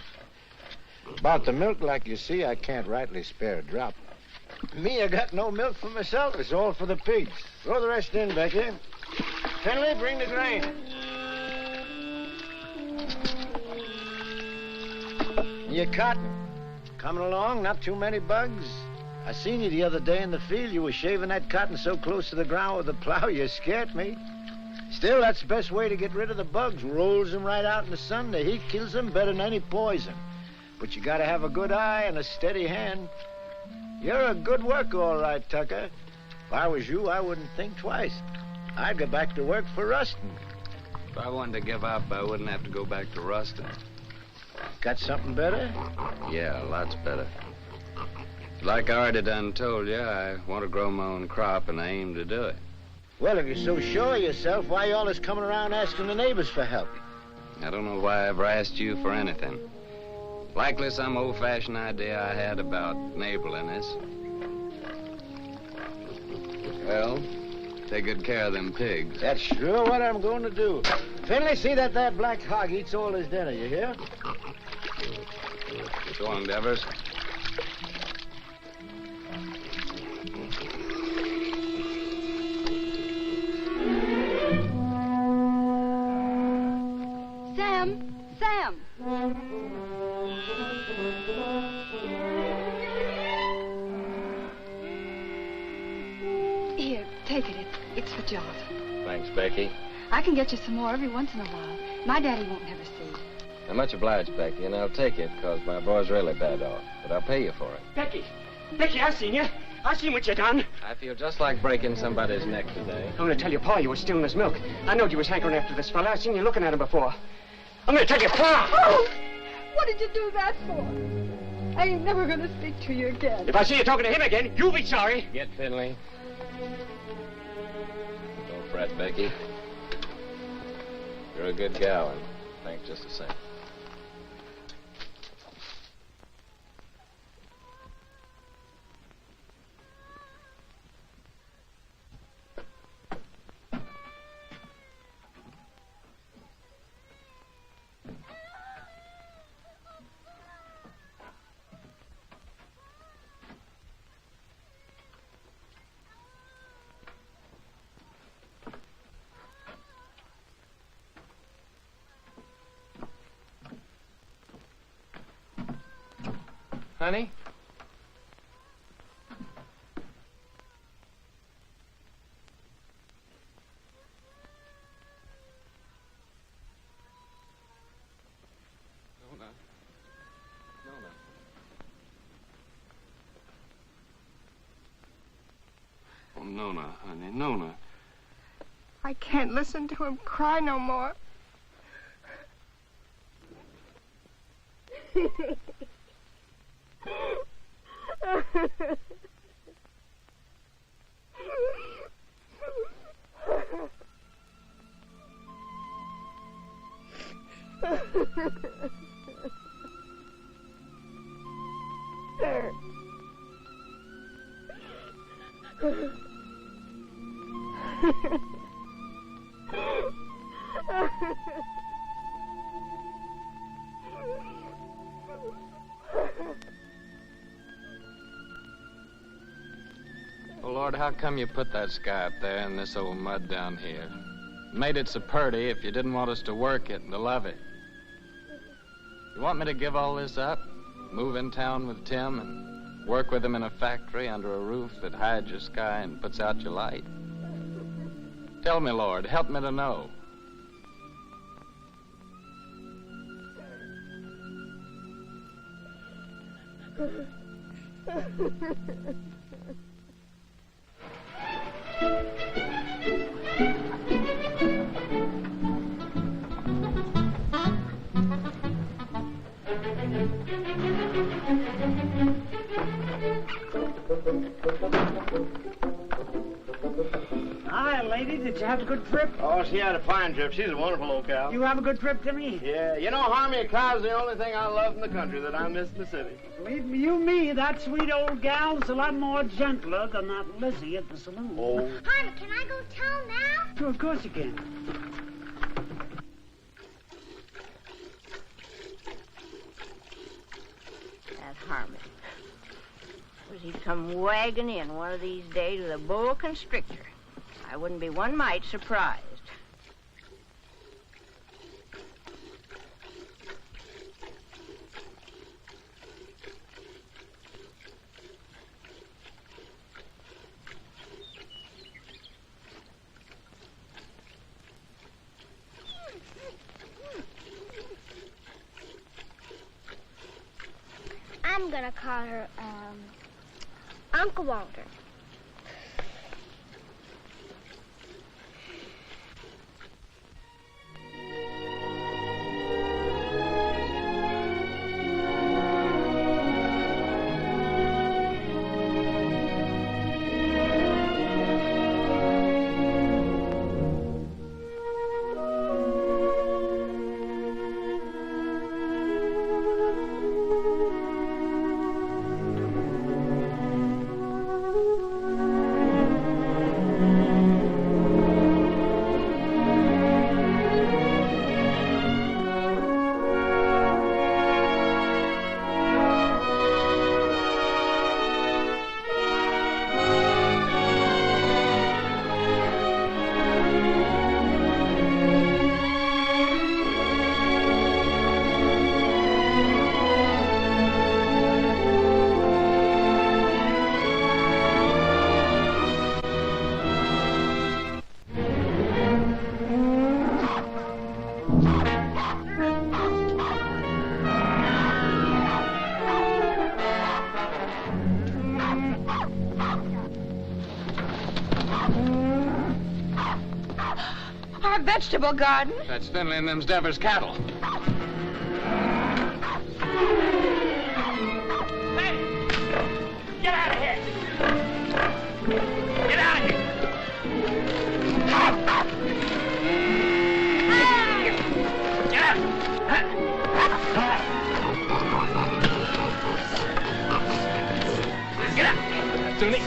About the milk, like you see, I can't rightly spare a drop. Me, I got no milk for myself. It's all for the pigs. Throw the rest in, Becky. Finley, bring the grain. Your cotton. Coming along, not too many bugs. I seen you the other day in the field. You were shaving that cotton so close to the ground with the plow, you scared me. Still, that's the best way to get rid of the bugs. Rolls them right out in the sun. The heat kills them better than any poison. But you gotta have a good eye and a steady hand. You're a good worker, all right, Tucker. If I was you, I wouldn't think twice. I'd go back to work for Ruston. If I wanted to give up, I wouldn't have to go back to Ruston. Got something better? Yeah, lots better. Like I already done told you, I want to grow my own crop, and I aim to do it. Well, if you're so sure of yourself, why you always coming around asking the neighbors for help? I don't know why I ever asked you for anything. Likely some old-fashioned idea I had about neighborliness. Well, take good care of them pigs. That's sure what I'm going to do. Finley, see that black hog eats all his dinner, you hear? Go on, Devers. Sam! Here, take it. It's for Jot. Thanks, Becky. I can get you some more every once in a while. My daddy won't have a seed. I'm much obliged, Becky, and I'll take it, because my boy's really bad off. But I'll pay you for it. Becky, I seen you. I seen what you done. I feel just like breaking somebody's neck today. I'm gonna tell your pa you was stealing his milk. I knowed you was hankering after this fella. I seen you looking at him before. I'm gonna tell your pa! Oh! What did you do that for? I ain't never gonna speak to you again. If I see you talking to him again, you'll be sorry. Get Finley. Don't fret, Becky. You're a good gal, and thanks just the same. Honey? Nona, honey, Nona. I can't listen to him cry no more. Oh, Lord, how come you put that sky up there and this old mud down here? Made it so purty if you didn't want us to work it and to love it. You want me to give all this up? Move in town with Tim and work with him in a factory under a roof that hides your sky and puts out your light? Tell me, Lord, help me to know. Hi, lady. Did you have a good trip? Oh, she had a fine trip. She's a wonderful old cow. You have a good trip, Timmy? Yeah. You know, Harmy, a cow's the only thing I love in the country that I miss in the city. Believe me, that sweet old gal's a lot more gentler than that Lizzie at the saloon. Oh. Harmy, can I go tell now? Sure, of course you can. That Harmon. Suppose he'd come wagging in one of these days with a boa constrictor. I wouldn't be one mite surprised. I'm gonna call her, Uncle Walter. Vegetable garden? That's Finley and them's Devers cattle. Hey! Get out of here! Get out of here! Get out! Get out! Tony!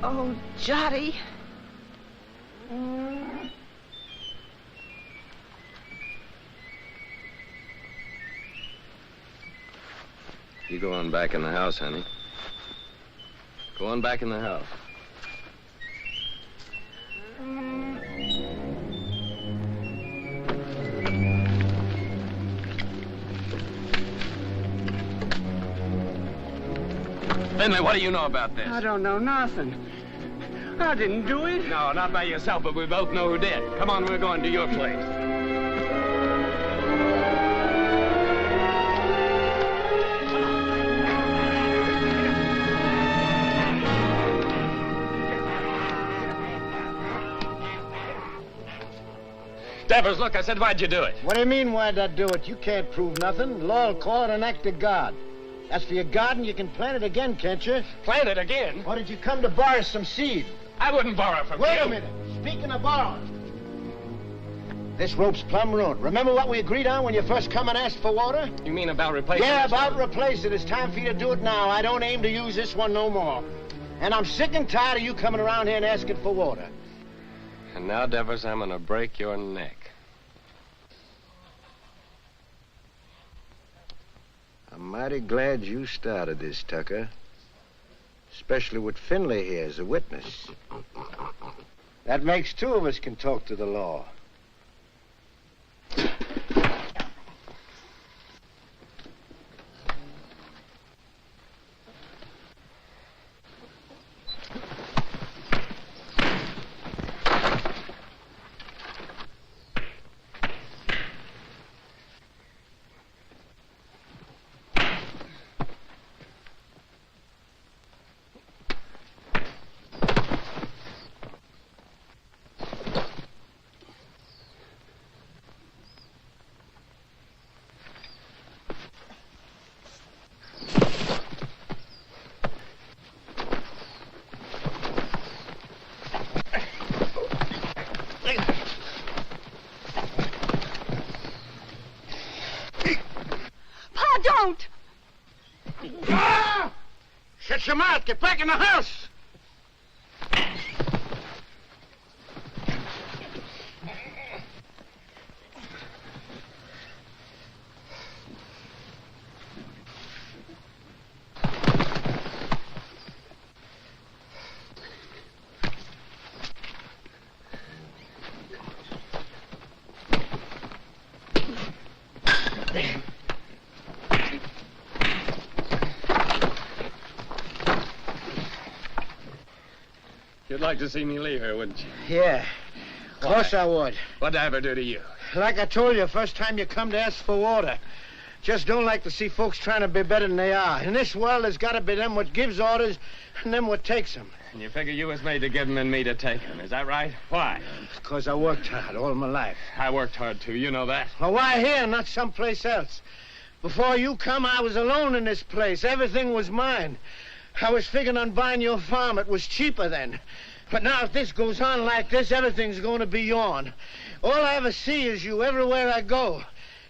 Oh, Jotty. You go on back in the house, honey. Go on back in the house. Finley, what do you know about this? I don't know nothing. I didn't do it. No, not by yourself, but we both know who did. Come on, we're going to your place. Devers, look, I said, why'd you do it? What do you mean, why'd I do it? You can't prove nothing. Law'll call it an act of God. As for your garden, you can plant it again, can't you? Plant it again? Or did you come to borrow some seed? I wouldn't borrow from you. Wait a minute. Speaking of borrowing. This rope's plumb ruined. Remember what we agreed on when you first come and asked for water? You mean about replacing Yeah, this about one? replace it. It's time for you to do it now. I don't aim to use this one no more. And I'm sick and tired of you coming around here and asking for water. And now, Devers, I'm gonna break your neck. I'm mighty glad you started this, Tucker. Especially with Finley here as a witness. That makes two of us can talk to the law. Don't! Ah! Shut your mouth. Get back in the house. You'd like to see me leave her, wouldn't you? Yeah. Of course I would. What'd I ever do to you? Like I told you, first time you come to ask for water. Just don't like to see folks trying to be better than they are. In this world, there's got to be them what gives orders and them what takes them. And you figure you was made to give them and me to take them. Is that right? Why? Because I worked hard all my life. I worked hard, too. You know that. Well, why here, not someplace else? Before you come, I was alone in this place. Everything was mine. I was figuring on buying your farm. It was cheaper then. But now if this goes on like this, everything's going to be yourn. All I ever see is you everywhere I go.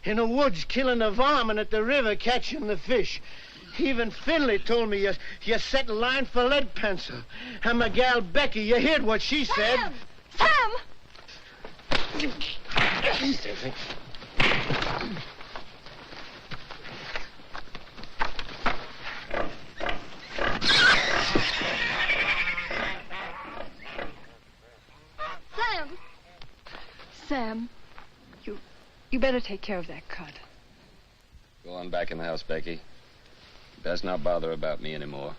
In the woods killing the varmint, at the river catching the fish. Even Finley told me you set a line for lead pencil. And my gal Becky, you heard what she said. Sam! Sam! Sam, you better take care of that cut. Go on back in the house, Becky. Best not bother about me anymore.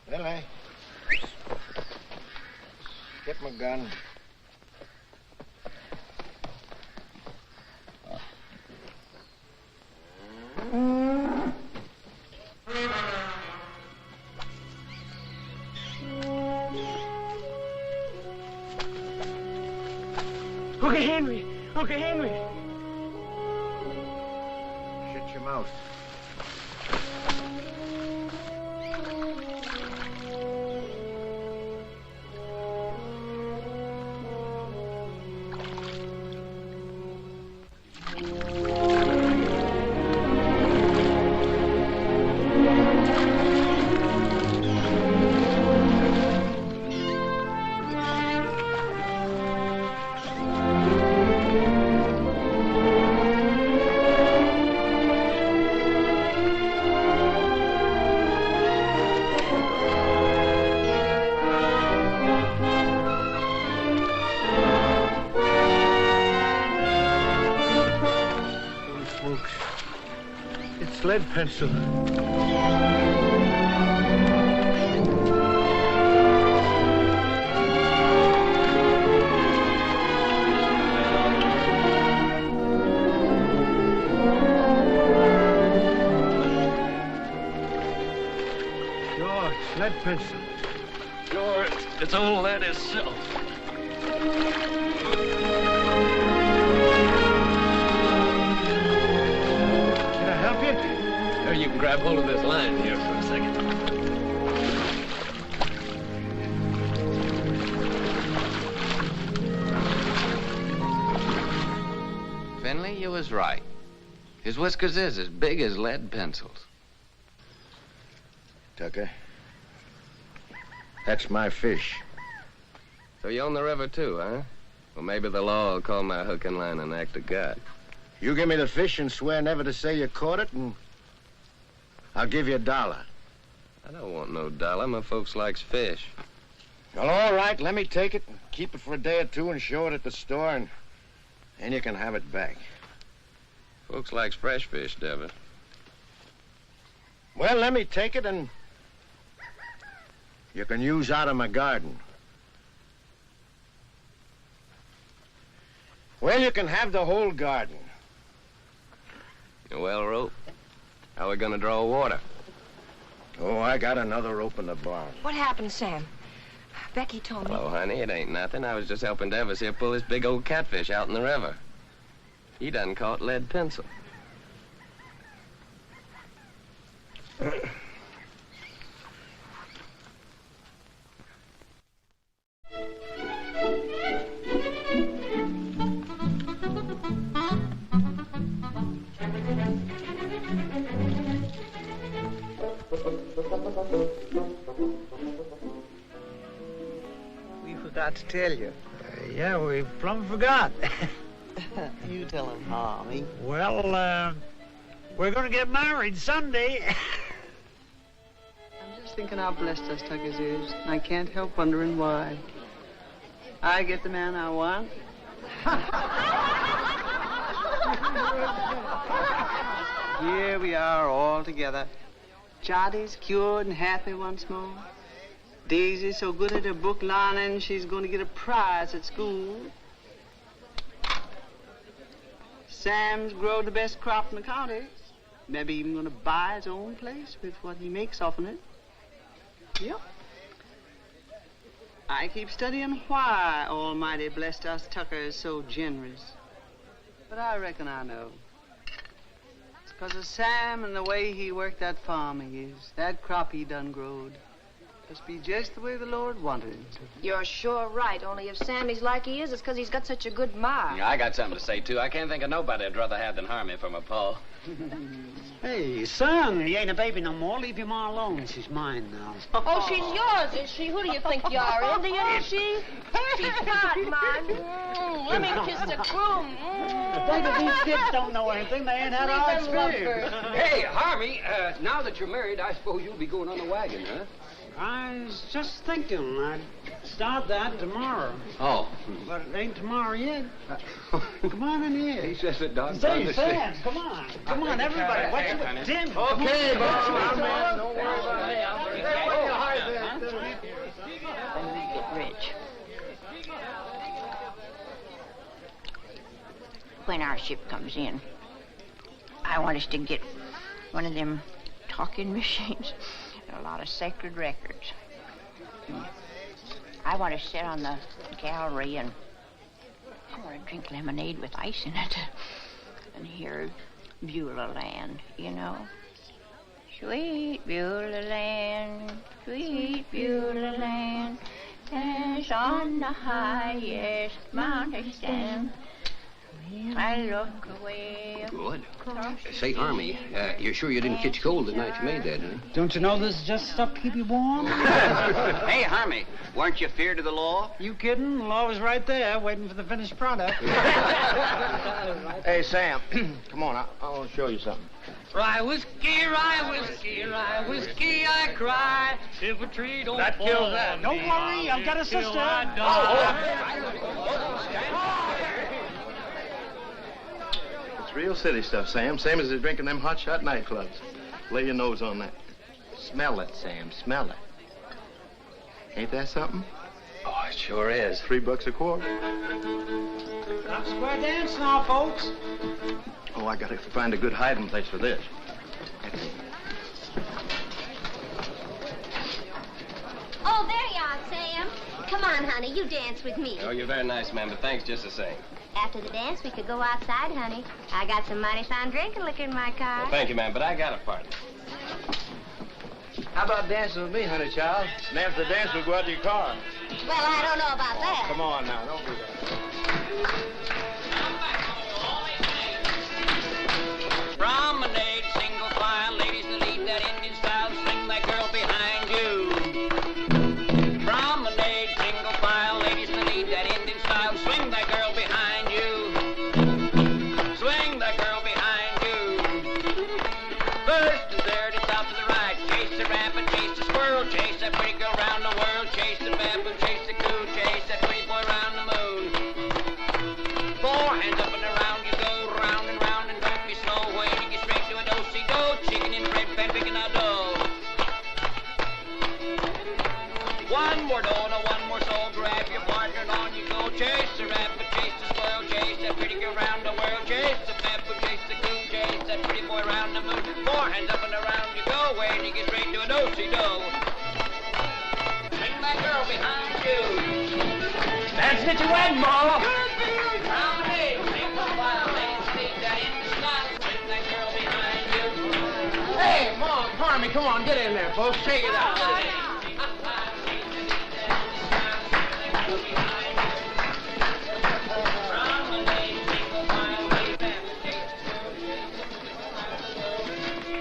Billy. Get my gun. Uncle Henry! Uncle Henry! Shut your mouth. folks. It's lead pencil. Sure, it's lead pencil. Sure, it's old lead itself. Can I help you? Here, you can grab hold of this line here for a second. Finley, you was right. His whiskers is as big as lead pencils. Tucker, that's my fish. So you own the river, too, huh? Well, maybe the law will call my hook and line an act of God. You give me the fish and swear never to say you caught it, and I'll give you $1. I don't want no dollar. My folks likes fish. Well, all right, let me take it and keep it for a day or two and show it at the store, and then you can have it back. Folks likes fresh fish, Devitt. Well, let me take it, and you can use out of my garden. Well, you can have the whole garden. Well, Rope, how are we gonna draw water? Oh, I got another rope in the barn. What happened, Sam? Becky told me. Oh, honey, it ain't nothing. I was just helping Devis here pull this big old catfish out in the river. He done caught lead pencil. We forgot to tell you. Yeah, we plumb forgot. You tell him, Harmy. Well, we're gonna get married Sunday. I'm just thinking how blessed us Tuckers is, and I can't help wondering why. I get the man I want. Here we are all together. Jotty's cured and happy once more. Daisy's so good at her book learning, she's going to get a prize at school. Sam's grown the best crop in the county. Maybe even going to buy his own place with what he makes off of it. Yep. I keep studying why Almighty blessed us Tuckers so generous. But I reckon I know. It's 'cause of Sam and the way he worked that farm of his. That crop he done growed. Must be just the way the Lord wanted him to. You're sure right, only if Sammy's like he is, it's 'cause he's got such a good ma. I got something to say, too. I can't think of nobody I'd rather have than Harmy for my pa. Hey, son, he ain't a baby no more. Leave your ma alone. She's mine now. Oh, she's yours, is she? Who do you think you are, Indian, is she? She's not mine. Let me kiss the groom. Baby, these kids don't know anything. They ain't had our experience. Hey, Harmy, now that you're married, I suppose you'll be going on the wagon, huh? I was just thinking I'd start that tomorrow. Oh. But it ain't tomorrow yet. Come on in here. He says it does. Say, Sam, come on. Come on, everybody. What's with Tim? Okay, boss. Don't worry about it. When we get rich. When our ship comes in, I want us to get one of them talking machines. A lot of sacred records. I want to sit on the gallery and I want to drink lemonade with ice in it and hear Beulah Land, you know. Sweet Beulah Land, sweet Beulah Land, as on the highest mountain stand. I look away. Good. Say, Harmy, you're sure you didn't catch cold the night you made that, huh? Don't you know this is just stuff to keep you warm? Hey, Harmy, weren't you feared of the law? You kidding? The law was right there, waiting for the finished product. Hey, Sam, come on. I want to show you something. Rye whiskey, rye whiskey, rye whiskey, I cry. If a tree don't That fall kills on that. me, Don't worry, I've got a till sister. I die. It's real city stuff, Sam. Same as they drink in them hotshot nightclubs. Lay your nose on that. Smell it, Sam. Smell it. Ain't that something? Oh, it sure is. $3 a quart. Stop square dance now, folks. Oh, I gotta find a good hiding place for this. Oh, there you are, Sam. Come on, honey, you dance with me. Oh, you're very nice, ma'am, but thanks just the same. After the dance, we could go outside, honey. I got some mighty fine drinking liquor in my car. Well, thank you, ma'am, but I got a partner. How about dancing with me, honey child? And after the dance, we'll go out to your car. Well, I don't know about that. Come on now, don't do that. Promenade, single file, ladies in the lead, that Indian style, swing that girl behind you. Promenade, single file, ladies in the lead, that Indian style, swing that girl behind you. Swing that girl behind you. First and third and top to the right, chase the rabbit, chase the squirrel, chase that pretty girl round the world, chase the baboon, chase the coon, chase that pretty boy round the moon. 4 hands up and around you go, round and round, and don't be slow, wait to get straight to a do-si-do, chicken in bread pan, picking a dough. One more dough, no one more soul, grab your partner and on you go, chase the rabbit, chase the squirrel, chase that pretty girl round the world, chase the baboon, chase the coon, chase that pretty boy round the moon. 4 hands up and around you go, wait to get straight to a do-si-do. Bring that girl behind you. Dancing at your wedding, Marla. Promenade, single file, ladies, lead that in the style, bring that girl behind you. Hey, Mom, Parmy, come on, get in there, folks. Shake it out.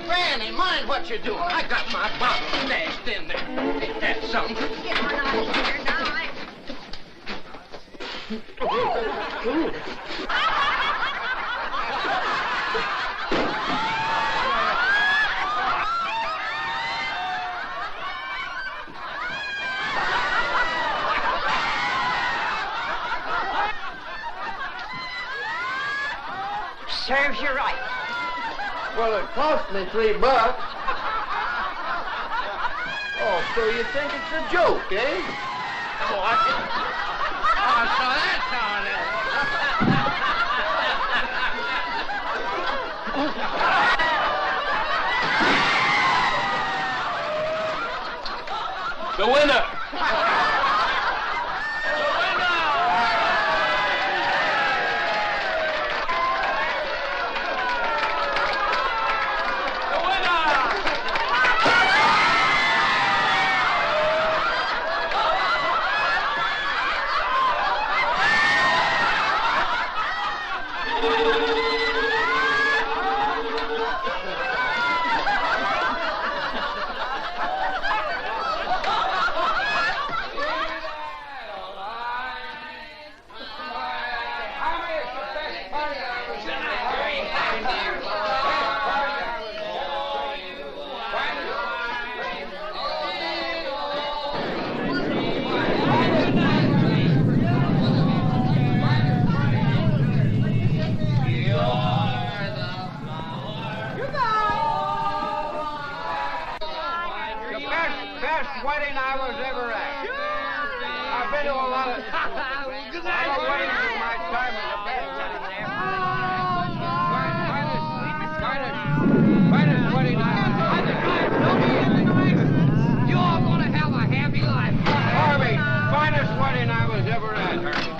Granny, mind what you're doing. I got my bottle stashed in there. Ain't that something? Get on out of here now. Serves you right. Well, it cost me $3. Oh, so you think it's a joke, eh? Oh, so that's how it is. The winner! Wedding I was ever at. I've been to a lot of weddings in my time as a best wedding there. Finest wedding I was ever at. You're gonna have a happy life. Harvey, finest wedding I was ever at, Harvey.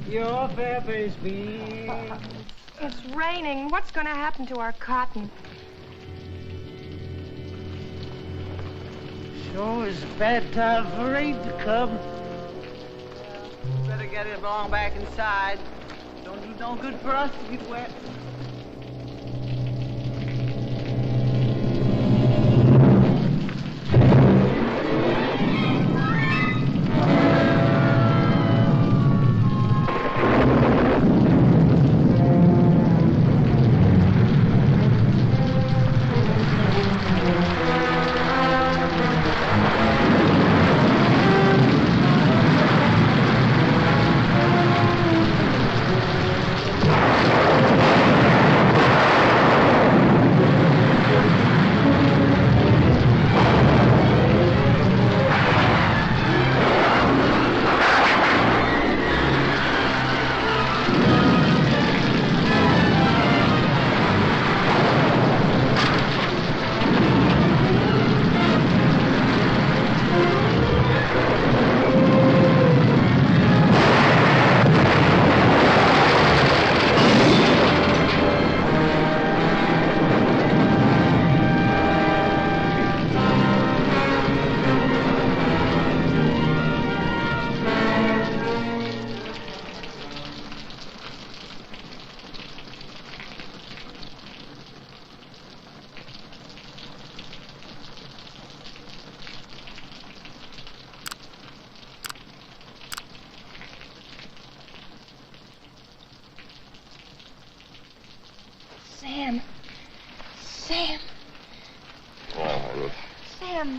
Your fair face beams. It's raining. What's going to happen to our cotton? Sure is a bad time for rain to come. Better get it along back inside. Don't do no good for us to get wet.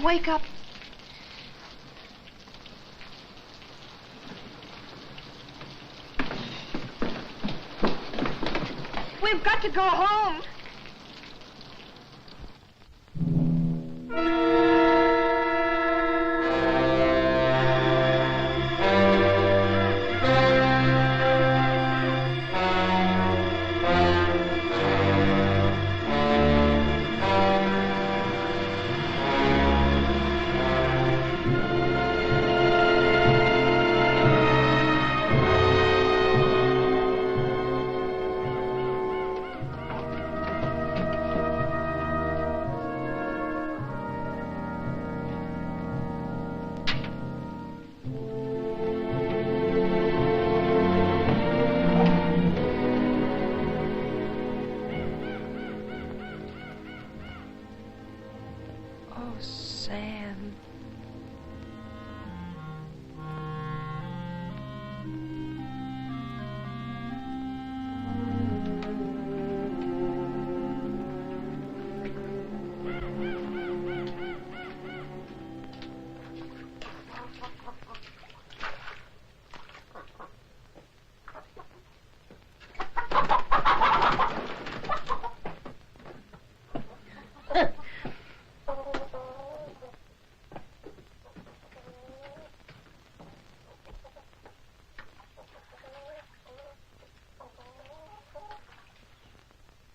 wake up. We've got to go home. Oh, Sam.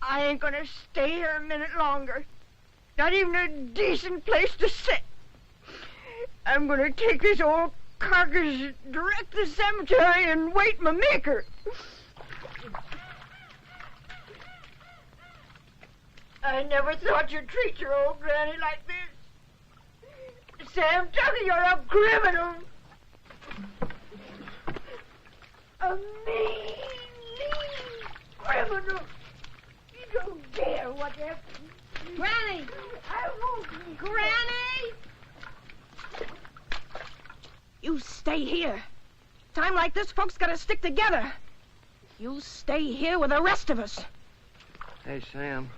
I ain't gonna stay here a minute longer. Not even a decent place to sit. I'm gonna take this old carcass direct to the cemetery and wait my maker. I never thought you'd treat your old granny like this. Sam Tucker, you're a criminal. A mean criminal. You don't dare, whatever. Granny! I won't. Granny! You stay here. Time like this, folks gotta stick together. You stay here with the rest of us. Hey, Sam.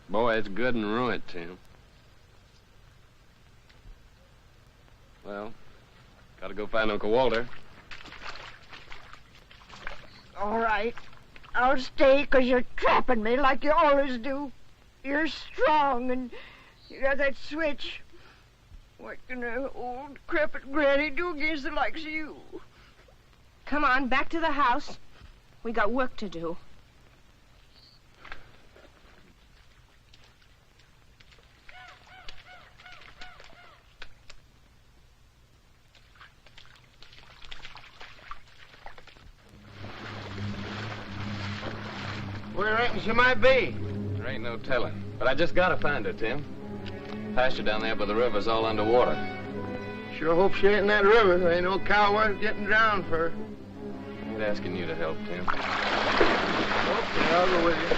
Boy, it's good and ruined, Tim. Well, gotta go find Uncle Walter. All right. I'll stay 'cause you're trapping me like you always do. You're strong and you got that switch. What can an old crepit granny do against the likes of you? Come on, back to the house. We got work to do. Where reckon she might be? There ain't no telling. But I just gotta find her, Tim. Pasture down there by the river's all underwater. Sure hope she ain't in that river. There ain't no cow worth getting drowned for. I ain't asking you to help, Tim. Okay, I'll go with you.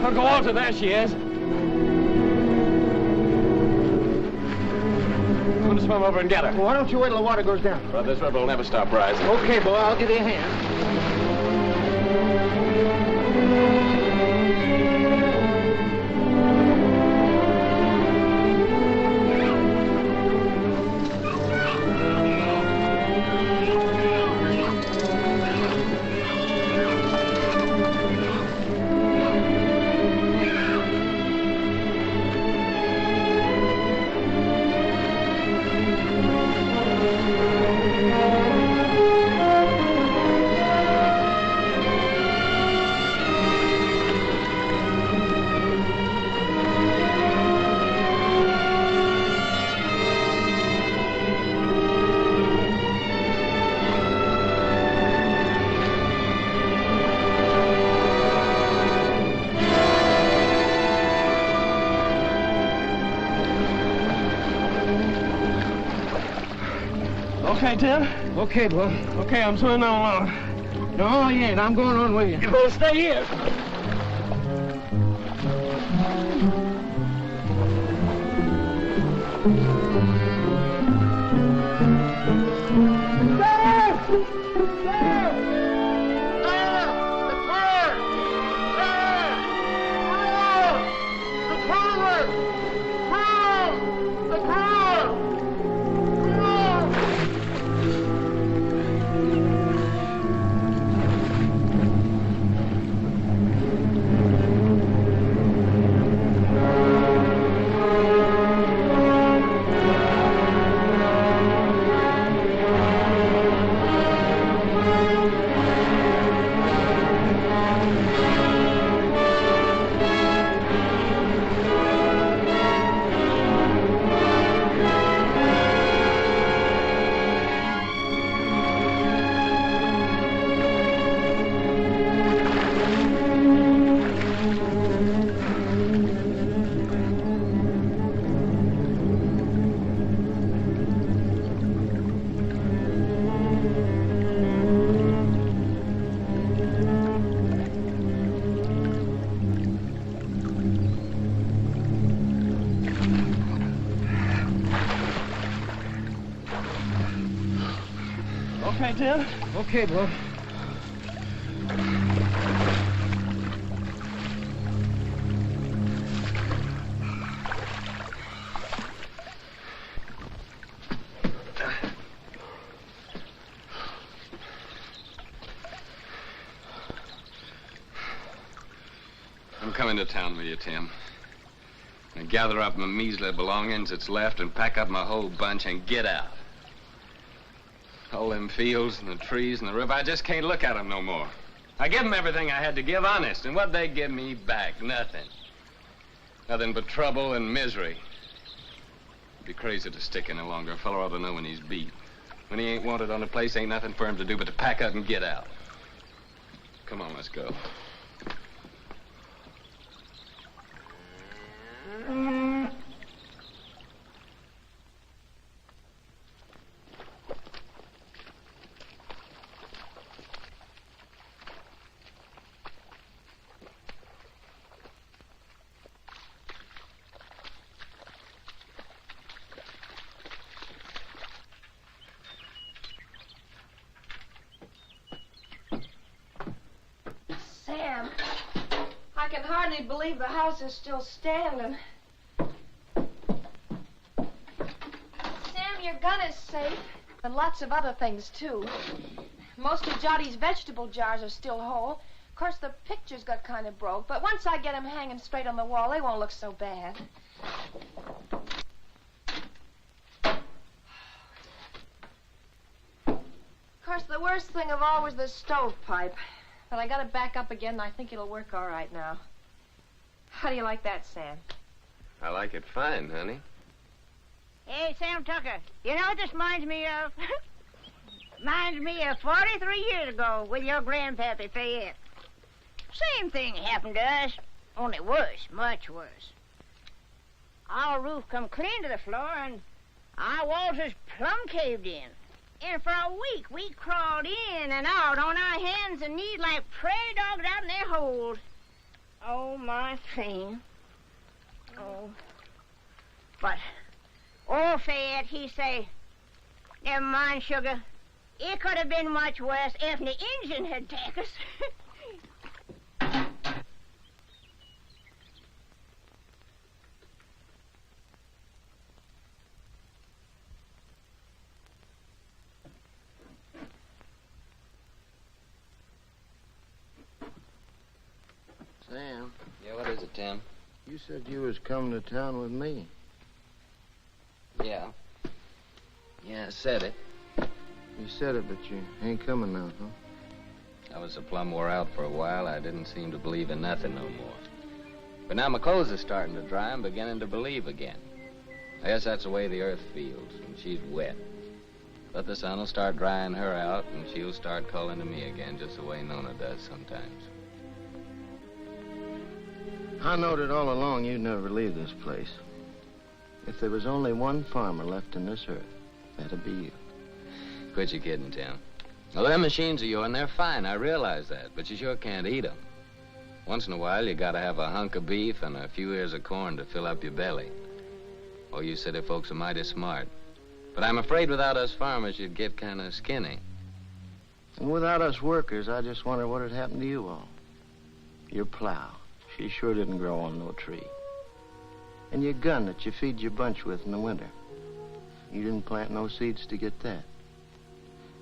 Uncle Walter, there she is. I'm gonna swim over and get her. Well, why don't you wait till the water goes down? Well, this river will never stop rising. Okay, boy, I'll give you a hand. Okay, Tim. Okay, boy. Okay, I'm swimming on along. No, you ain't. I'm going on with you. You better stay here. Okay, Tim. Okay, boy. I'm coming to town with you, Tim. And gather up my measly belongings that's left and pack up my whole bunch and get out. All them fields and the trees and the river, I just can't look at them no more. I give them everything I had to give, honest, and what they give me back, nothing. Nothing but trouble and misery. It'd be crazy to stick any longer. A fellow ought to know when he's beat. When he ain't wanted on the place, ain't nothing for him to do but to pack up and get out. Come on, let's go. Sam, I can hardly believe the house is still standing. Sam, your gun is safe. And lots of other things, too. Most of Jottie's vegetable jars are still whole. Of course, the pictures got kind of broke, but once I get them hanging straight on the wall, they won't look so bad. Of course, the worst thing of all was the stovepipe. But I got it back up again, and I think it'll work all right now. How do you like that, Sam? I like it fine, honey. Hey, Sam Tucker, you know what this reminds me of? Reminds me of 43 years ago with your grandpappy Fayette. Same thing happened to us, only worse, much worse. Our roof come clean to the floor, and our walls is plumb caved in. And for a week, we crawled in and out on our hands and knees like prairie dogs out in their holes. Oh, my thing. Oh. But old Fayette, he say, never mind, sugar. It could have been much worse if the engine had taken us. Sam. Yeah, what is it, Tim? You said you was coming to town with me. Yeah. Yeah, I said it. You said it, but you ain't coming now, huh? I was so plumb wore out for a while, I didn't seem to believe in nothing no more. But now my clothes are starting to dry, I'm beginning to believe again. I guess that's the way the earth feels when she's wet. But the sun will start drying her out, and she'll start calling to me again, just the way Nona does sometimes. I knowed it all along you'd never leave this place. If there was only one farmer left in this earth, that'd be you. Quit your kidding, Tim. Well, them machines of yours, they're fine, I realize that, but you sure can't eat them. Once in a while, you gotta have a hunk of beef and a few ears of corn to fill up your belly. Oh, you city folks are mighty smart. But I'm afraid without us farmers, you'd get kind of skinny. And without us workers, I just wonder what had happened to you all. Your plow, she sure didn't grow on no tree. And your gun that you feed your bunch with in the winter. You didn't plant no seeds to get that.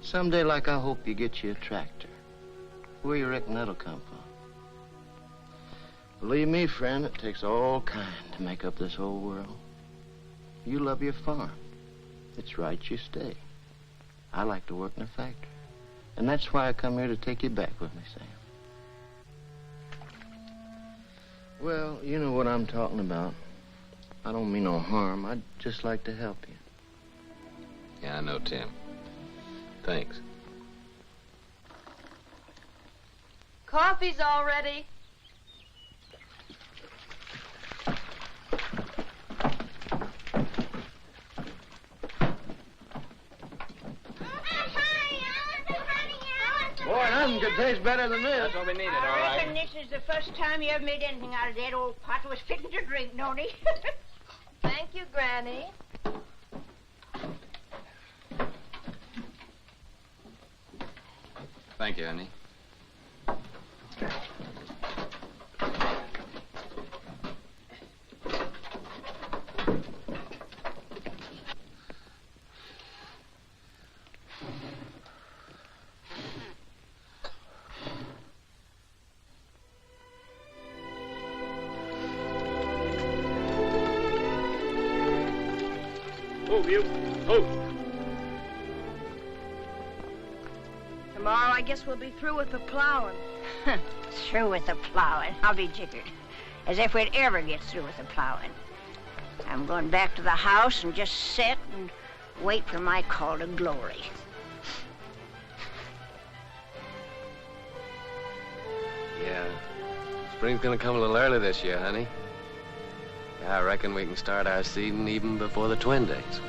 Someday, like, I hope you get you a tractor. Where you reckon that'll come from? Believe me, friend, it takes all kind to make up this whole world. You love your farm. It's right you stay. I like to work in a factory. And that's why I come here to take you back with me, Sam. Well, you know what I'm talking about. I don't mean no harm. I'd just like to help you. Yeah, I know, Tim. Thanks. Coffee's all ready. Boy, nothing could taste better than this. That's what we needed, all I right. reckon this is the first time you ever made anything out of that old pot was fitting to drink, Noni. Thank you, Granny. Thank you, honey. Move, you. Move. Tomorrow, I guess we'll be through with the plowing. Through with the plowing. I'll be jiggered. As if we'd ever get through with the plowing. I'm going back to the house and just sit and wait for my call to glory. Yeah. Spring's gonna come a little early this year, honey. Yeah, I reckon we can start our seeding even before the twin days.